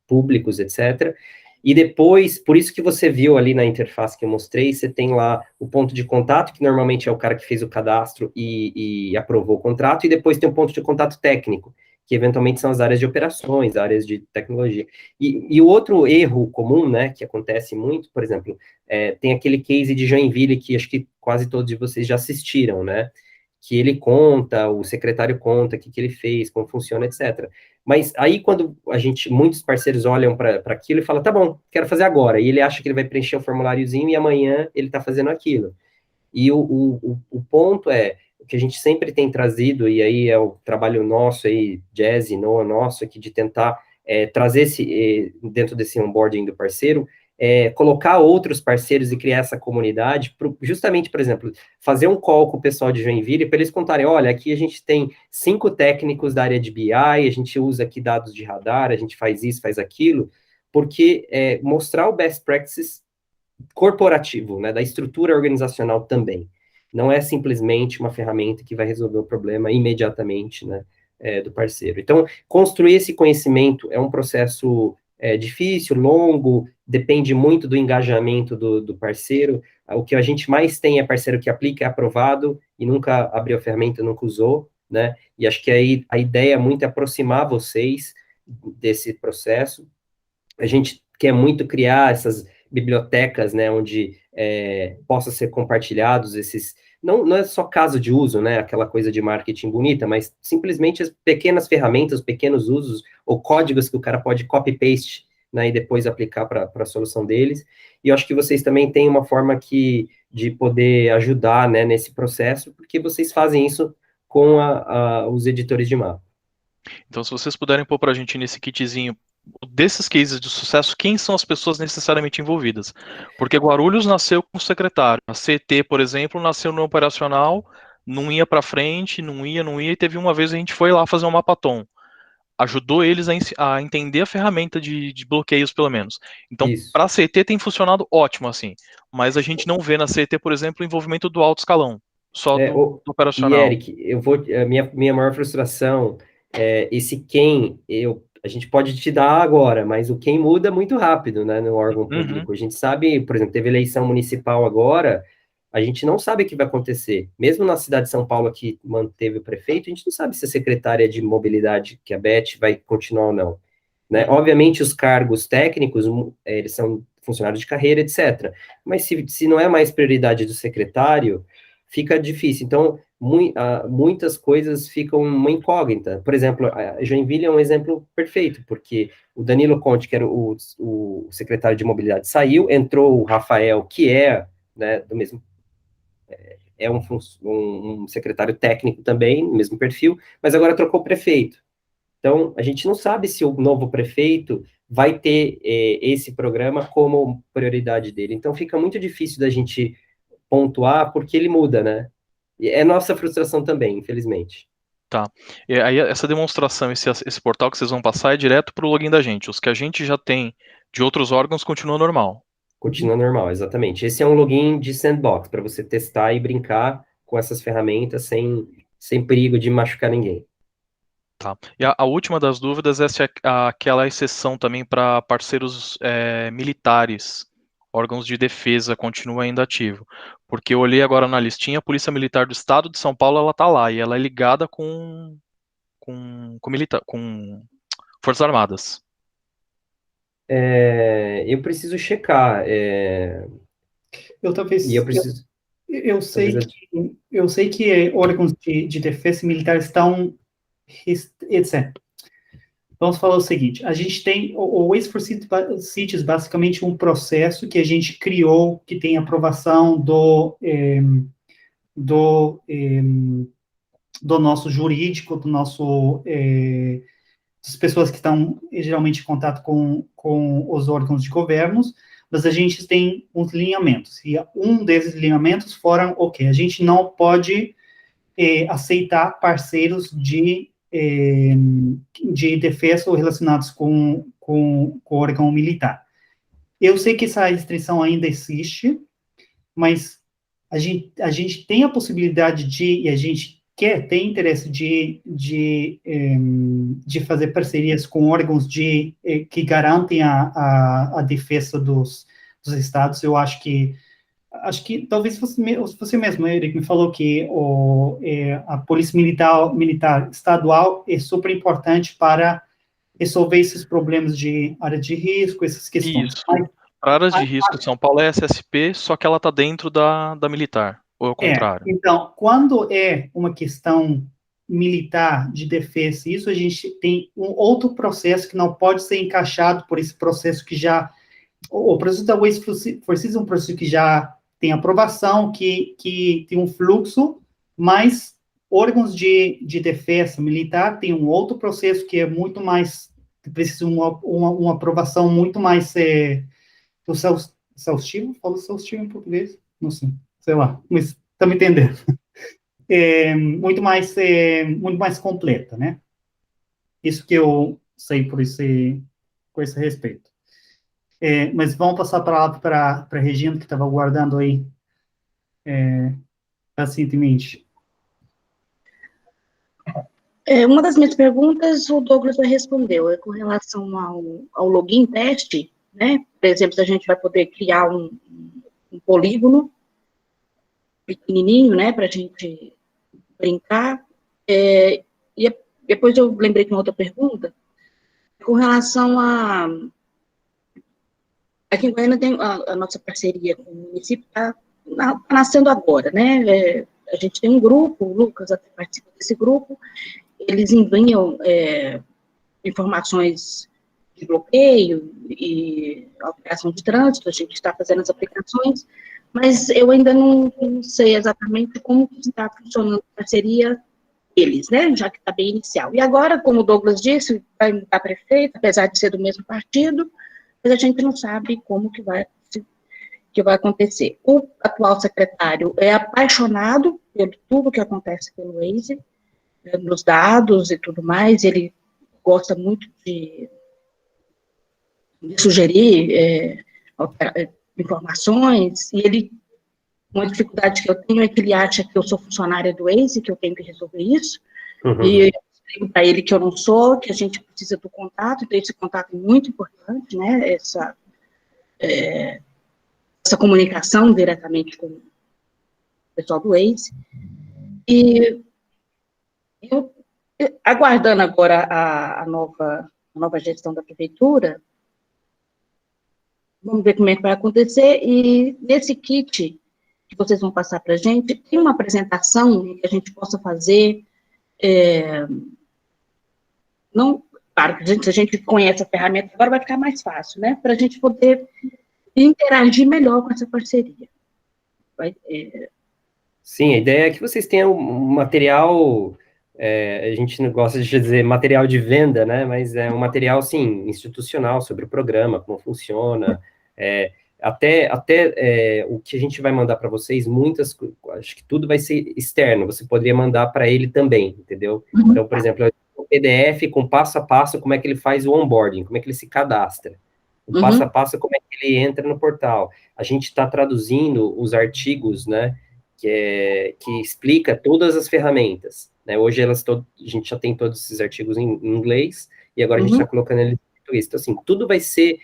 públicos, etc., e depois, por isso que você viu ali na interface que eu mostrei, você tem lá o ponto de contato, que normalmente é o cara que fez o cadastro e aprovou o contrato, e depois tem o ponto de contato técnico, que eventualmente são as áreas de operações, áreas de tecnologia. E o outro erro comum, né, que acontece muito, por exemplo, tem aquele case de Joinville, que acho que quase todos de vocês já assistiram, né, que ele conta, o secretário conta o que ele fez, como funciona, etc. Mas aí, quando muitos parceiros olham para aquilo e falam, tá bom, quero fazer agora, e ele acha que ele vai preencher o formuláriozinho e amanhã ele está fazendo aquilo. E o ponto é, o que a gente sempre tem trazido, e aí é o trabalho nosso aí, Jazz e Noah nosso aqui, de tentar trazer dentro desse onboarding do parceiro, colocar outros parceiros e criar essa comunidade, justamente, por exemplo, fazer um call com o pessoal de Joinville para eles contarem, olha, aqui a gente tem 5 técnicos da área de BI, a gente usa aqui dados de radar, a gente faz isso, faz aquilo, porque mostrar o best practices corporativo, né, da estrutura organizacional também. Não é simplesmente uma ferramenta que vai resolver o problema imediatamente, né, do parceiro. Então, construir esse conhecimento é um processo difícil, longo, depende muito do engajamento do parceiro. O que a gente mais tem é parceiro que aplica, é aprovado, e nunca abriu a ferramenta, nunca usou, né? E acho que aí a ideia muito é aproximar vocês desse processo. A gente quer muito criar essas bibliotecas, né, onde possa ser compartilhados esses... Não é só caso de uso, né, aquela coisa de marketing bonita, mas simplesmente as pequenas ferramentas, pequenos usos, ou códigos que o cara pode copy-paste, né, e depois aplicar para a solução deles. E eu acho que vocês também têm uma forma de poder ajudar, né, nesse processo, porque vocês fazem isso com os editores de mapa. Então, se vocês puderem pôr para a gente nesse kitzinho desses cases de sucesso, quem são as pessoas necessariamente envolvidas? Porque Guarulhos nasceu com o secretário. A CET, por exemplo, nasceu no operacional, não ia para frente, não ia, e teve uma vez a gente foi lá fazer um mapatom. Ajudou eles a entender a ferramenta de bloqueios, pelo menos. Então, para a CET tem funcionado ótimo, assim. Mas a gente não vê na CET, por exemplo, o envolvimento do alto escalão, só do operacional. E, Eric, minha maior frustração é esse a gente pode te dar agora, mas o quem muda muito rápido, né, no órgão público. A gente sabe, por exemplo, teve eleição municipal agora, a gente não sabe o que vai acontecer. Mesmo na cidade de São Paulo, que manteve o prefeito, a gente não sabe se a secretária de mobilidade, que é a Beth, vai continuar ou não. Né? Obviamente, os cargos técnicos, eles são funcionários de carreira, etc. Mas se não é mais prioridade do secretário, fica difícil. Então, muitas coisas ficam uma incógnita. Por exemplo, a Joinville é um exemplo perfeito, porque o Danilo Conte, que era o secretário de mobilidade, saiu, entrou o Rafael, que é, né, do mesmo... É um secretário técnico também, no mesmo perfil, mas agora trocou o prefeito. Então, a gente não sabe se o novo prefeito vai ter esse programa como prioridade dele. Então, fica muito difícil da gente pontuar, porque ele muda, né? E é nossa frustração também, infelizmente. Tá. E aí, essa demonstração, esse portal que vocês vão passar é direto para o login da gente. Os que a gente já tem de outros órgãos continua normal. Continua normal, exatamente. Esse é um login de sandbox, para você testar e brincar com essas ferramentas sem perigo de machucar ninguém. Tá. E a última das dúvidas é se aquela exceção também para parceiros militares, órgãos de defesa, continua ainda ativo. Porque eu olhei agora na listinha, a Polícia Militar do Estado de São Paulo, ela tá lá, e ela é ligada com Forças Armadas. Eu preciso checar. Eu sei que órgãos de defesa militar estão, etc. Vamos falar o seguinte: a gente tem o Ways for Cities, basicamente um processo que a gente criou, que tem aprovação do nosso jurídico, das pessoas que estão geralmente em contato com os órgãos de governos, mas a gente tem uns lineamentos, e um desses lineamentos foram, a gente não pode aceitar parceiros de defesa ou relacionados com o órgão militar. Eu sei que essa restrição ainda existe, mas a gente tem a possibilidade e a gente tem interesse de fazer parcerias com órgãos que garantem a defesa dos estados. Eu acho que talvez você mesmo, Eric, me falou que a Polícia Militar Estadual é super importante para resolver esses problemas de área de risco, essas questões. Isso. Para áreas de risco, São Paulo é SSP, só que ela está dentro da militar, ou ao contrário. Então, quando é uma questão militar de defesa, isso a gente tem um outro processo que não pode ser encaixado por esse processo que já... O processo da Ways for Cities é um processo que já tem aprovação, que tem um fluxo, mas órgãos de defesa militar tem um outro processo que é muito mais, que precisa uma aprovação muito mais exaustivo, falo exaustivo em português? Não sei lá, mas está me entendendo. Muito mais completa, né? Isso que eu sei por esse respeito. Mas vamos passar a palavra para a Regina, que estava aguardando aí pacientemente. Uma das minhas perguntas o Douglas já respondeu, é com relação ao login teste, né? Por exemplo, a gente vai poder criar um polígono pequenininho, né, para a gente brincar. E depois eu lembrei de uma outra pergunta, com relação aqui em Goiânia tem a nossa parceria com o município, está nascendo agora, né? A gente tem um grupo, o Lucas até participa desse grupo, eles enviam informações de bloqueio e alteração de trânsito, a gente está fazendo as aplicações, mas eu ainda não sei exatamente como está funcionando a parceria deles, né, já que está bem inicial. E agora, como o Douglas disse, vai mudar prefeito, apesar de ser do mesmo partido, mas a gente não sabe como que vai acontecer. O atual secretário é apaixonado por tudo que acontece pelo Waze, nos dados e tudo mais, ele gosta muito de sugerir informações, e ele, uma dificuldade que eu tenho é que ele acha que eu sou funcionária do Waze, que eu tenho que resolver isso, e eu digo para ele que eu não sou, que a gente precisa do contato, então esse contato é muito importante, né, essa comunicação diretamente com o pessoal do Waze, e eu, aguardando agora a nova gestão da prefeitura, vamos ver como é que vai acontecer, e nesse kit que vocês vão passar para a gente, tem uma apresentação que a gente possa fazer, claro, se a gente conhece a ferramenta, agora vai ficar mais fácil, né, para a gente poder interagir melhor com essa parceria. Sim, a ideia é que vocês tenham um material, a gente não gosta de dizer material de venda, né, mas é um material, sim, institucional, sobre o programa, como funciona, até o que a gente vai mandar para vocês, acho que tudo vai ser externo, você poderia mandar para ele também, entendeu? Então, por exemplo, o PDF com passo a passo, como é que ele faz o onboarding, como é que ele se cadastra, o passo a passo, como é que ele entra no portal. A gente está traduzindo os artigos, né, que explica todas as ferramentas, né? Hoje a gente já tem todos esses artigos em inglês, e agora a gente está colocando eles em português. Então, assim, tudo vai ser,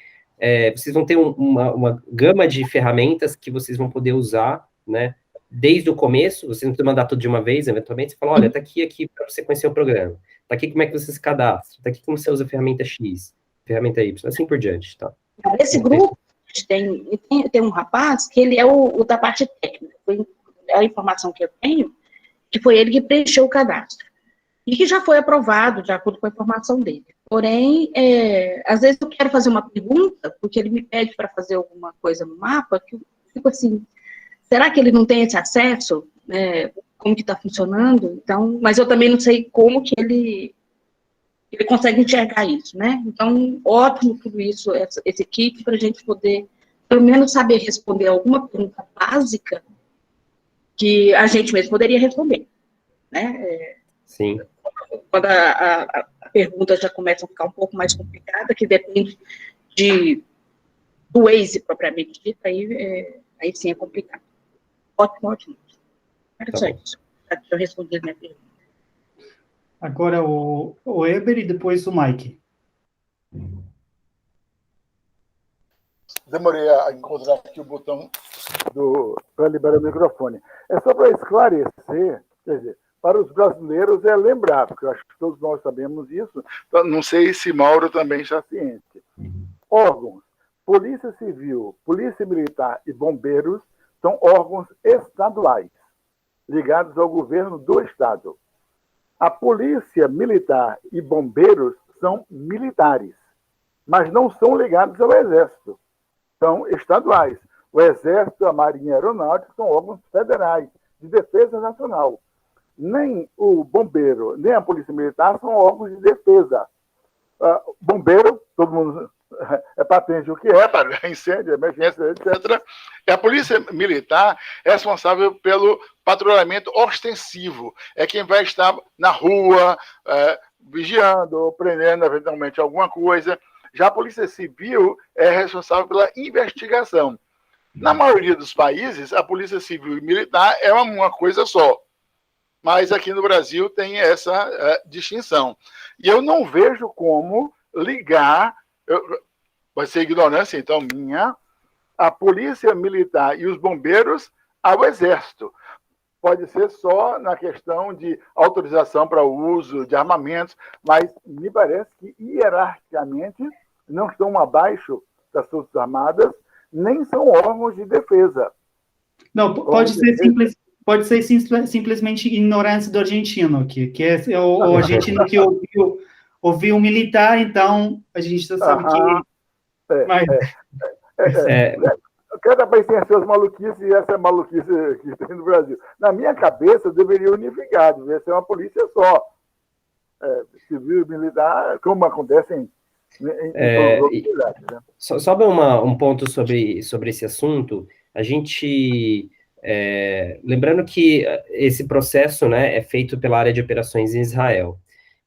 vocês vão ter uma gama de ferramentas que vocês vão poder usar, né, desde o começo. Vocês não precisam mandar tudo de uma vez, eventualmente, você fala, olha, tá aqui para você conhecer o programa, tá aqui como é que você se cadastra, tá aqui como você usa a ferramenta X, ferramenta Y, assim por diante, tá? Esse grupo, tem um rapaz que ele é o da parte técnica, a informação que eu tenho, que foi ele que preencheu o cadastro, e que já foi aprovado, de acordo com a informação dele. Porém, às vezes eu quero fazer uma pergunta, porque ele me pede para fazer alguma coisa no mapa, que eu fico assim, será que ele não tem esse acesso? Como que está funcionando? Então, mas eu também não sei como que ele consegue enxergar isso, né? Então, ótimo tudo isso, esse kit, para a gente poder, pelo menos, saber responder alguma pergunta básica que a gente mesmo poderia responder, né? Sim. Quando a pergunta já começa a ficar um pouco mais complicada, que depende do Waze propriamente dito, aí sim é complicado. Ótimo. Era só isso. Eu respondi a minha pergunta. Agora o Eber e depois o Mike. Demorei a encontrar aqui o botão para liberar o microfone. É só para esclarecer, quer dizer, para os brasileiros é lembrar, porque eu acho que todos nós sabemos isso, então, não sei se Mauro também está ciente. Órgãos, Polícia Civil, Polícia Militar e Bombeiros são órgãos estaduais, ligados ao governo do Estado. A Polícia Militar e Bombeiros são militares, mas não são ligados ao Exército. São estaduais. O Exército, a Marinha e a Aeronáutica são órgãos federais de defesa nacional. Nem o Bombeiro, nem a Polícia Militar são órgãos de defesa. Bombeiro, todo mundo é patente o que é, para incêndio, emergência, etc. E a Polícia Militar é responsável pelo patrulhamento ostensivo. É quem vai estar na rua, vigiando, ou prendendo eventualmente alguma coisa. Já a Polícia Civil é responsável pela investigação. Na maioria dos países, a Polícia Civil e Militar é uma coisa só. mas aqui no Brasil tem essa distinção. E eu não vejo como ligar, vai ser ignorância, então, minha, a polícia militar e os bombeiros ao exército. Pode ser só na questão de autorização para o uso de armamentos, mas me parece que, hierarquicamente, não estão abaixo das Forças Armadas, nem são órgãos de defesa. Não, pode ser simplesmente ignorância do argentino, que é o argentino que ouviu um militar, então a gente já sabe Cada país tem as suas maluquices, e essa é a maluquice que tem no Brasil. Na minha cabeça, deveria unificar, deveria ser uma polícia só. Civil e militar, como acontece em todos os lugares. Né? Só um ponto sobre esse assunto, a gente... lembrando que esse processo, né, é feito pela área de operações em Israel.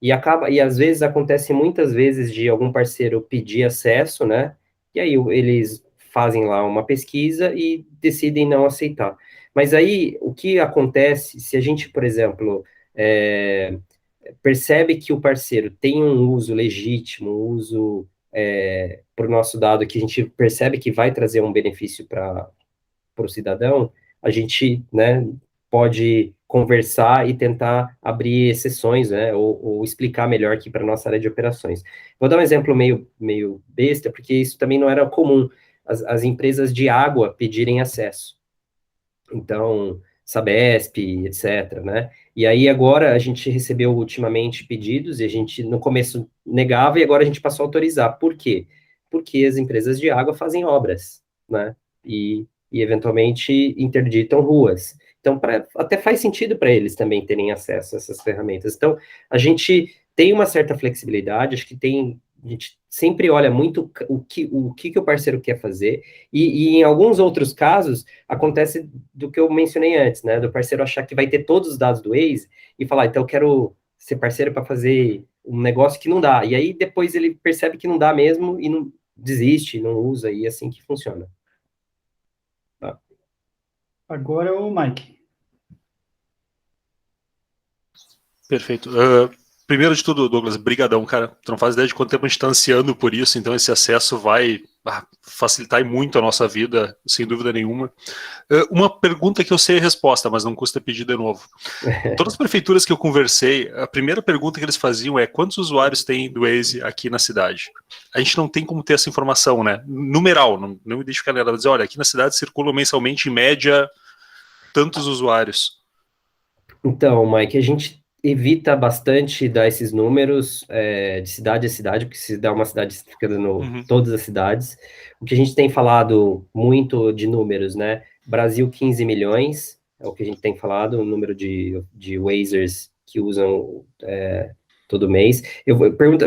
E às vezes acontece muitas vezes de algum parceiro pedir acesso, né, e aí eles fazem lá uma pesquisa e decidem não aceitar. Mas aí, o que acontece, se a gente, por exemplo, percebe que o parceiro tem um uso legítimo, um uso para o nosso dado, que a gente percebe que vai trazer um benefício para o cidadão, a gente, né, pode conversar e tentar abrir exceções, né, ou explicar melhor aqui para a nossa área de operações. Vou dar um exemplo meio besta, porque isso também não era comum, as empresas de água pedirem acesso. Então, Sabesp, etc., né? E aí agora a gente recebeu ultimamente pedidos, e a gente no começo negava, e agora a gente passou a autorizar. Por quê? Porque as empresas de água fazem obras, né? E eventualmente interditam ruas. Então, até faz sentido para eles também terem acesso a essas ferramentas. Então, a gente tem uma certa flexibilidade, acho que a gente sempre olha muito o que o parceiro quer fazer, e em alguns outros casos, acontece do que eu mencionei antes, né, do parceiro achar que vai ter todos os dados do Waze, e falar, então eu quero ser parceiro para fazer um negócio que não dá, e aí depois ele percebe que não dá mesmo, e não desiste, não usa, e é assim que funciona. Tá. Agora o Mike. Perfeito. Primeiro de tudo, Douglas, brigadão, cara. Tu não faz ideia de quanto tempo a gente está ansiando por isso, então esse acesso vai facilitar muito a nossa vida, sem dúvida nenhuma. Uma pergunta que eu sei a resposta, mas não custa pedir de novo. Todas as prefeituras que eu conversei, a primeira pergunta que eles faziam é: quantos usuários tem do Waze aqui na cidade? A gente não tem como ter essa informação, né? Numeral, não identificar nada, dizer, olha, aqui na cidade circulam mensalmente, em média, tantos usuários. Então, Mike, a gente evita bastante dar esses números de cidade a cidade, porque se dá uma cidade, você fica dando todas as cidades. O que a gente tem falado muito de números, né? Brasil, 15 milhões, é o que a gente tem falado, o número de Wazers que usam todo mês.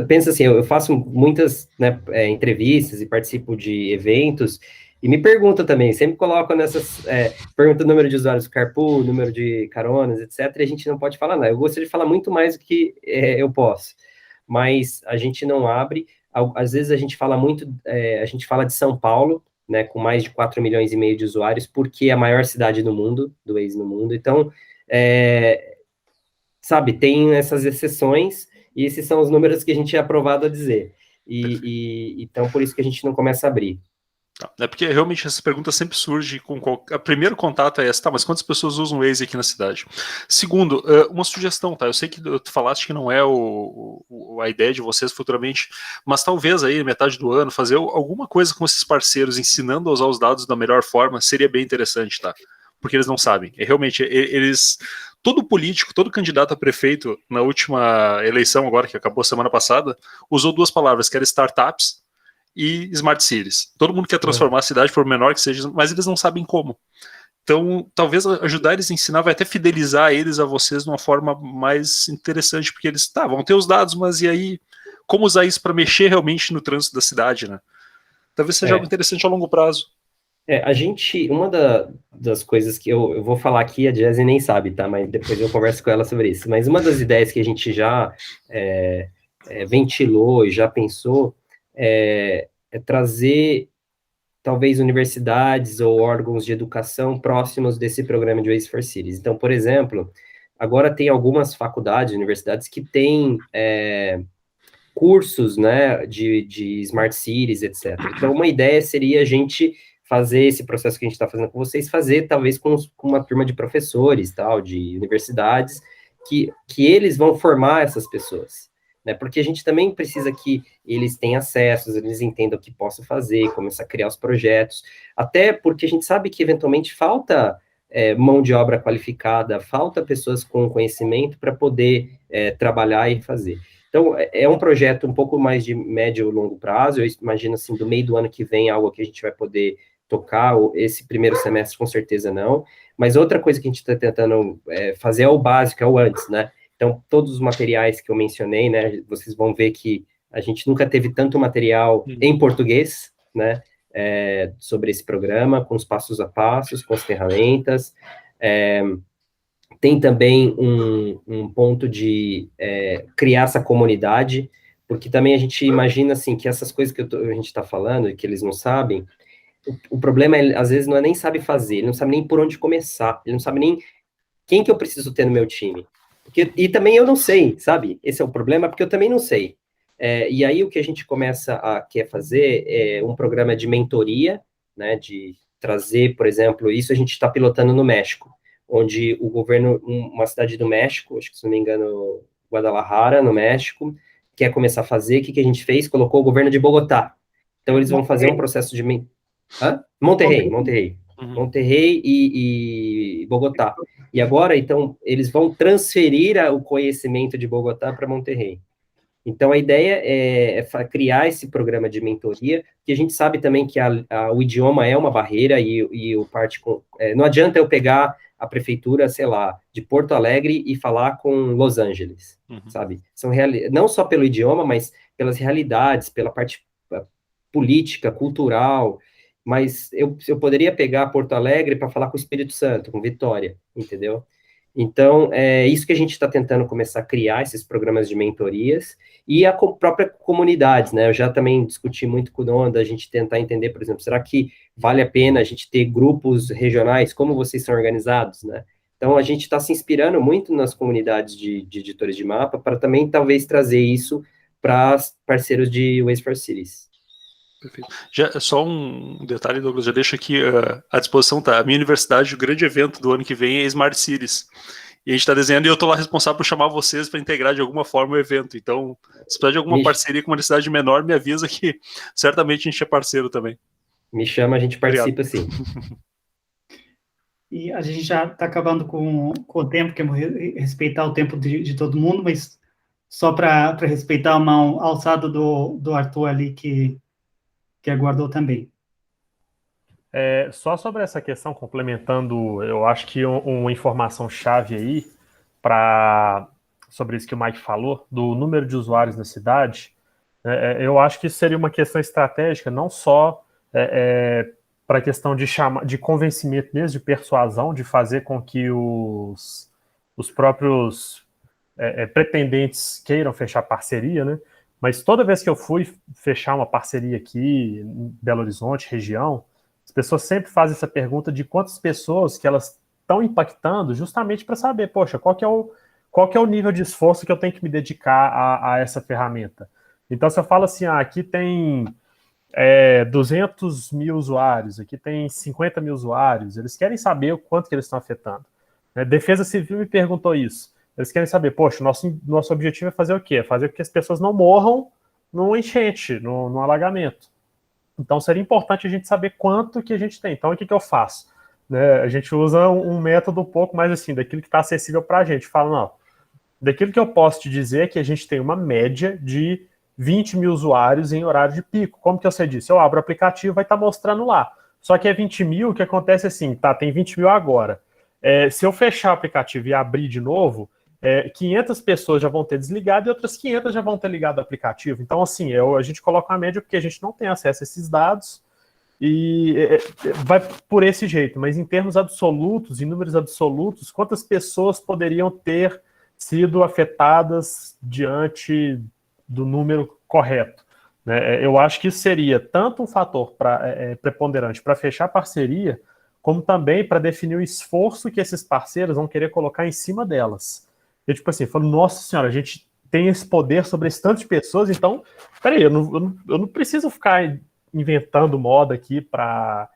Pensa assim, eu faço muitas, né, entrevistas e participo de eventos, e me pergunta também, sempre coloco nessas, pergunta o número de usuários do Carpool, número de caronas, etc., e a gente não pode falar nada. Eu gostaria de falar muito mais do que eu posso, mas a gente não abre. Às vezes a gente fala muito, a gente fala de São Paulo, né, com mais de 4 milhões e meio de usuários, porque é a maior cidade do mundo, do Waze no mundo. Então, sabe, tem essas exceções, e esses são os números que a gente é aprovado a dizer. Então, por isso que a gente não começa a abrir. É porque realmente essa pergunta sempre surge com o primeiro contato é essa, tá, mas quantas pessoas usam o Waze aqui na cidade? Segundo, uma sugestão, tá, eu sei que tu falaste que não é a ideia de vocês futuramente, mas talvez aí, metade do ano, fazer alguma coisa com esses parceiros, ensinando a usar os dados da melhor forma, seria bem interessante, tá? Porque eles não sabem, realmente, todo político, todo candidato a prefeito na última eleição agora, que acabou semana passada, usou duas palavras, que eram startups e smart cities. Todo mundo quer transformar a cidade, por menor que seja, mas eles não sabem como. Então, talvez ajudar eles a ensinar vai até fidelizar eles a vocês de uma forma mais interessante, porque eles, vão ter os dados, mas e aí, como usar isso para mexer realmente no trânsito da cidade, né? Talvez seja algo interessante a longo prazo. A gente, uma das coisas que eu vou falar aqui, a Jazzy nem sabe, tá? Mas depois eu converso com ela sobre isso. Mas uma das ideias que a gente já ventilou e já pensou é trazer, talvez, universidades ou órgãos de educação próximos desse programa de Waze for Cities. Então, por exemplo, agora tem algumas faculdades, universidades que têm cursos, né, de Smart Cities, etc. Então, uma ideia seria a gente fazer esse processo que a gente está fazendo com vocês, fazer talvez com uma turma de professores, tal, de universidades, que eles vão formar essas pessoas, né, porque a gente também precisa que eles tenham acesso, eles entendam o que possam fazer, começar a criar os projetos, até porque a gente sabe que eventualmente falta mão de obra qualificada, falta pessoas com conhecimento para poder trabalhar e fazer. Então, é um projeto um pouco mais de médio ou longo prazo, eu imagino, assim, do meio do ano que vem, algo que a gente vai poder tocar, esse primeiro semestre, com certeza não, mas outra coisa que a gente está tentando fazer é o básico, é o antes, né? Então, todos os materiais que eu mencionei, né, vocês vão ver que a gente nunca teve tanto material em português, né, sobre esse programa, com os passos a passos, com as ferramentas, tem também um ponto de criar essa comunidade, porque também a gente imagina, assim, que essas coisas que a gente está falando, e que eles não sabem, o problema, às vezes, não é nem sabe fazer, ele não sabe nem por onde começar, ele não sabe nem quem que eu preciso ter no meu time. E também eu não sei, sabe? Esse é o problema, porque eu também não sei. E aí o que a gente começa a quer fazer é um programa de mentoria, né, de trazer, por exemplo, isso a gente está pilotando no México, onde o governo, uma cidade do México, acho que se não me engano, Guadalajara, no México, quer começar a fazer, o que a gente fez? Colocou o governo de Bogotá. Então eles vão fazer um processo de... Monterrey. Uhum. Monterrey e Bogotá. E agora, então, eles vão transferir o conhecimento de Bogotá para Monterrey. Então, a ideia é criar esse programa de mentoria, que a gente sabe também que o idioma é uma barreira e não adianta eu pegar a prefeitura, sei lá, de Porto Alegre e falar com Los Angeles, sabe? Não só pelo idioma, mas pelas realidades, pela parte política, cultural, mas eu poderia pegar Porto Alegre para falar com o Espírito Santo, com Vitória, entendeu? Então, é isso que a gente está tentando começar a criar, esses programas de mentorias, e a própria comunidade, né? Eu já também discuti muito com o Dona, da gente tentar entender, por exemplo, será que vale a pena a gente ter grupos regionais, como vocês são organizados, né? Então, a gente está se inspirando muito nas comunidades de editores de mapa, para também, talvez, trazer isso para parceiros de Ways for Cities. Perfeito. Só um detalhe, Douglas, já deixo aqui à disposição, tá? A minha universidade, o grande evento do ano que vem é Smart Cities. E a gente está desenhando e eu estou lá responsável por chamar vocês para integrar de alguma forma o evento. Então, se precisar de alguma parceria com uma cidade menor, me avisa que certamente a gente é parceiro também. Me chama, a gente participa. Obrigado. Sim. E a gente já está acabando com o tempo, queremos respeitar o tempo de todo mundo, mas só para respeitar a mão alçada do Arthur ali, que aguardou também. Só sobre essa questão, complementando, eu acho que uma informação chave aí sobre isso que o Mike falou, do número de usuários na cidade, eu acho que isso seria uma questão estratégica, não só para a questão de convencimento mesmo, de persuasão, de fazer com que os próprios pretendentes queiram fechar parceria, né? Mas toda vez que eu fui fechar uma parceria aqui em Belo Horizonte, região, as pessoas sempre fazem essa pergunta de quantas pessoas que elas estão impactando, justamente para saber, poxa, qual que é o nível de esforço que eu tenho que me dedicar a essa ferramenta. Então, se eu falo assim, aqui tem 200 mil usuários, aqui tem 50 mil usuários, eles querem saber o quanto que eles estão afetando. Defesa Civil me perguntou isso. Eles querem saber, poxa, nosso objetivo é fazer o quê? Fazer com que as pessoas não morram num enchente, num alagamento. Então, seria importante a gente saber quanto que a gente tem. Então, o que eu faço? A gente usa um método um pouco mais assim, daquilo que está acessível para a gente. Fala, não, daquilo que eu posso te dizer é que a gente tem uma média de 20 mil usuários em horário de pico. Como que eu sei disso? Eu abro o aplicativo, vai estar mostrando lá. Só que é 20 mil, o que acontece assim, tem 20 mil agora. Se eu fechar o aplicativo e abrir de novo, 500 pessoas já vão ter desligado e outras 500 já vão ter ligado o aplicativo. Então, assim, a gente coloca uma média porque a gente não tem acesso a esses dados e vai por esse jeito. Mas em termos absolutos, em números absolutos, quantas pessoas poderiam ter sido afetadas diante do número correto? Eu acho que isso seria tanto um fator preponderante para fechar parceria, como também para definir o esforço que esses parceiros vão querer colocar em cima delas. Eu, tipo assim, falo, nossa senhora, a gente tem esse poder sobre esse tanto de pessoas, então, peraí, eu não preciso ficar inventando moda aqui para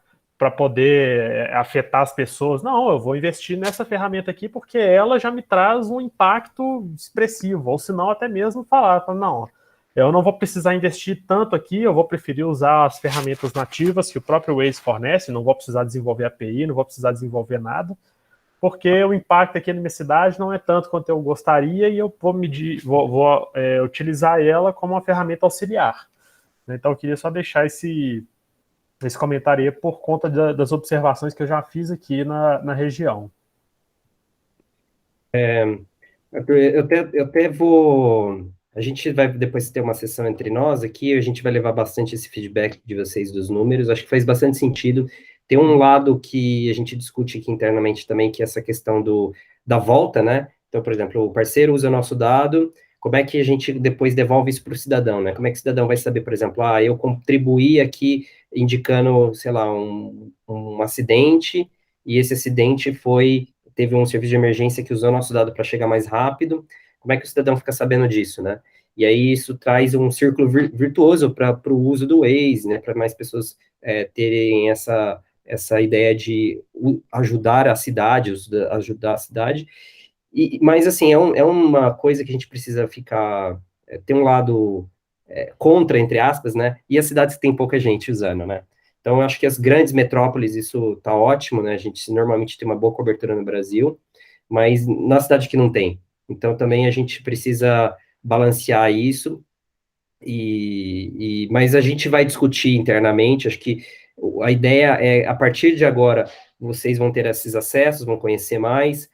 poder afetar as pessoas. Não, eu vou investir nessa ferramenta aqui porque ela já me traz um impacto expressivo, ou se não, até mesmo falar, não, eu não vou precisar investir tanto aqui, eu vou preferir usar as ferramentas nativas que o próprio Waze fornece, não vou precisar desenvolver API, não vou precisar desenvolver nada, porque o impacto aqui na minha cidade não é tanto quanto eu gostaria e eu vou utilizar ela como uma ferramenta auxiliar. Então, eu queria só deixar esse comentário aí por conta das observações que eu já fiz aqui na região. Eu até vou... A gente vai depois ter uma sessão entre nós aqui, a gente vai levar bastante esse feedback de vocês dos números, acho que faz bastante sentido. Tem um lado que a gente discute aqui internamente também, que é essa questão da volta, né? Então, por exemplo, o parceiro usa o nosso dado, como é que a gente depois devolve isso para o cidadão, né? Como é que o cidadão vai saber, por exemplo, eu contribuí aqui indicando, sei lá, um acidente, e esse acidente teve um serviço de emergência que usou o nosso dado para chegar mais rápido, como é que o cidadão fica sabendo disso, né? E aí isso traz um círculo virtuoso para o uso do Waze, né? Para mais pessoas terem essa ideia de ajudar a cidade, mas, assim, é uma coisa que a gente precisa ter um lado contra, entre aspas, né, e as cidades que tem pouca gente usando, né. Então, eu acho que as grandes metrópoles, isso tá ótimo, né, a gente normalmente tem uma boa cobertura no Brasil, mas na cidade que não tem. Então, também a gente precisa balancear isso, mas a gente vai discutir internamente, acho que a ideia é, a partir de agora, vocês vão ter esses acessos, vão conhecer mais,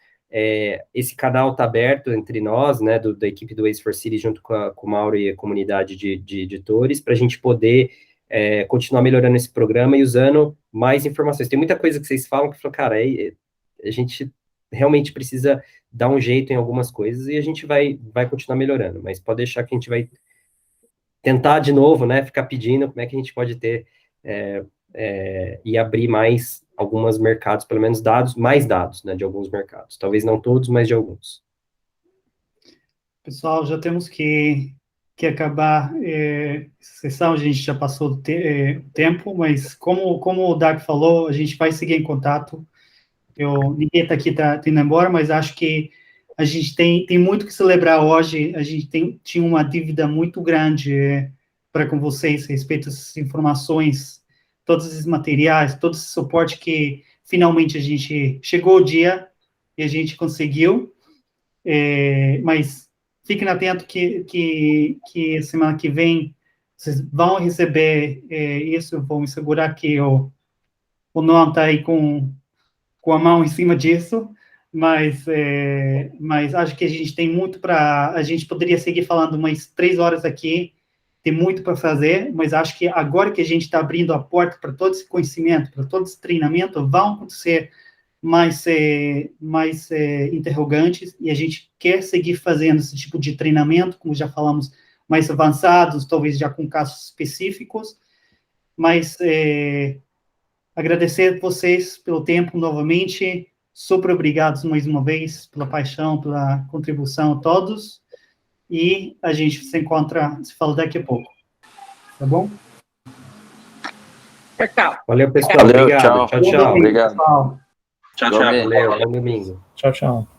esse canal está aberto entre nós, né, da equipe do Waze for City, junto com o Mauro e a comunidade de editores, para a gente poder continuar melhorando esse programa e usando mais informações. Tem muita coisa que vocês falam que, cara, a gente realmente precisa dar um jeito em algumas coisas e a gente vai continuar melhorando, mas pode deixar que a gente vai tentar de novo, né, ficar pedindo como é que a gente pode ter e abrir mais alguns mercados, pelo menos mais dados, né, de alguns mercados. Talvez não todos, mas de alguns. Pessoal, já temos que acabar essa sessão, a gente já passou do tempo, mas como o Dag falou, a gente vai seguir em contato. Ninguém está indo embora, mas acho que a gente tem muito que celebrar hoje, a gente tinha uma dívida muito grande para com vocês a respeito dessas informações, todos esses materiais, todo esse suporte que finalmente a gente chegou o dia e a gente conseguiu, mas fiquem atentos que semana que vem vocês vão receber isso, vou me segurar que o Noam está aí com a mão em cima disso, mas acho que a gente tem muito a gente poderia seguir falando umas 3 horas aqui, tem muito para fazer, mas acho que agora que a gente está abrindo a porta para todo esse conhecimento, para todo esse treinamento, vão acontecer mais interrogantes, e a gente quer seguir fazendo esse tipo de treinamento, como já falamos, mais avançados, talvez já com casos específicos, mas agradecer a vocês pelo tempo novamente, super obrigados mais uma vez pela paixão, pela contribuição a todos, e a gente se fala daqui a pouco, tá bom? Tchau. Valeu, pessoal. Valeu, obrigado. tchau. Tchau. Obrigado. Pessoal. Tchau, Valeu, bom domingo. Tchau, tchau.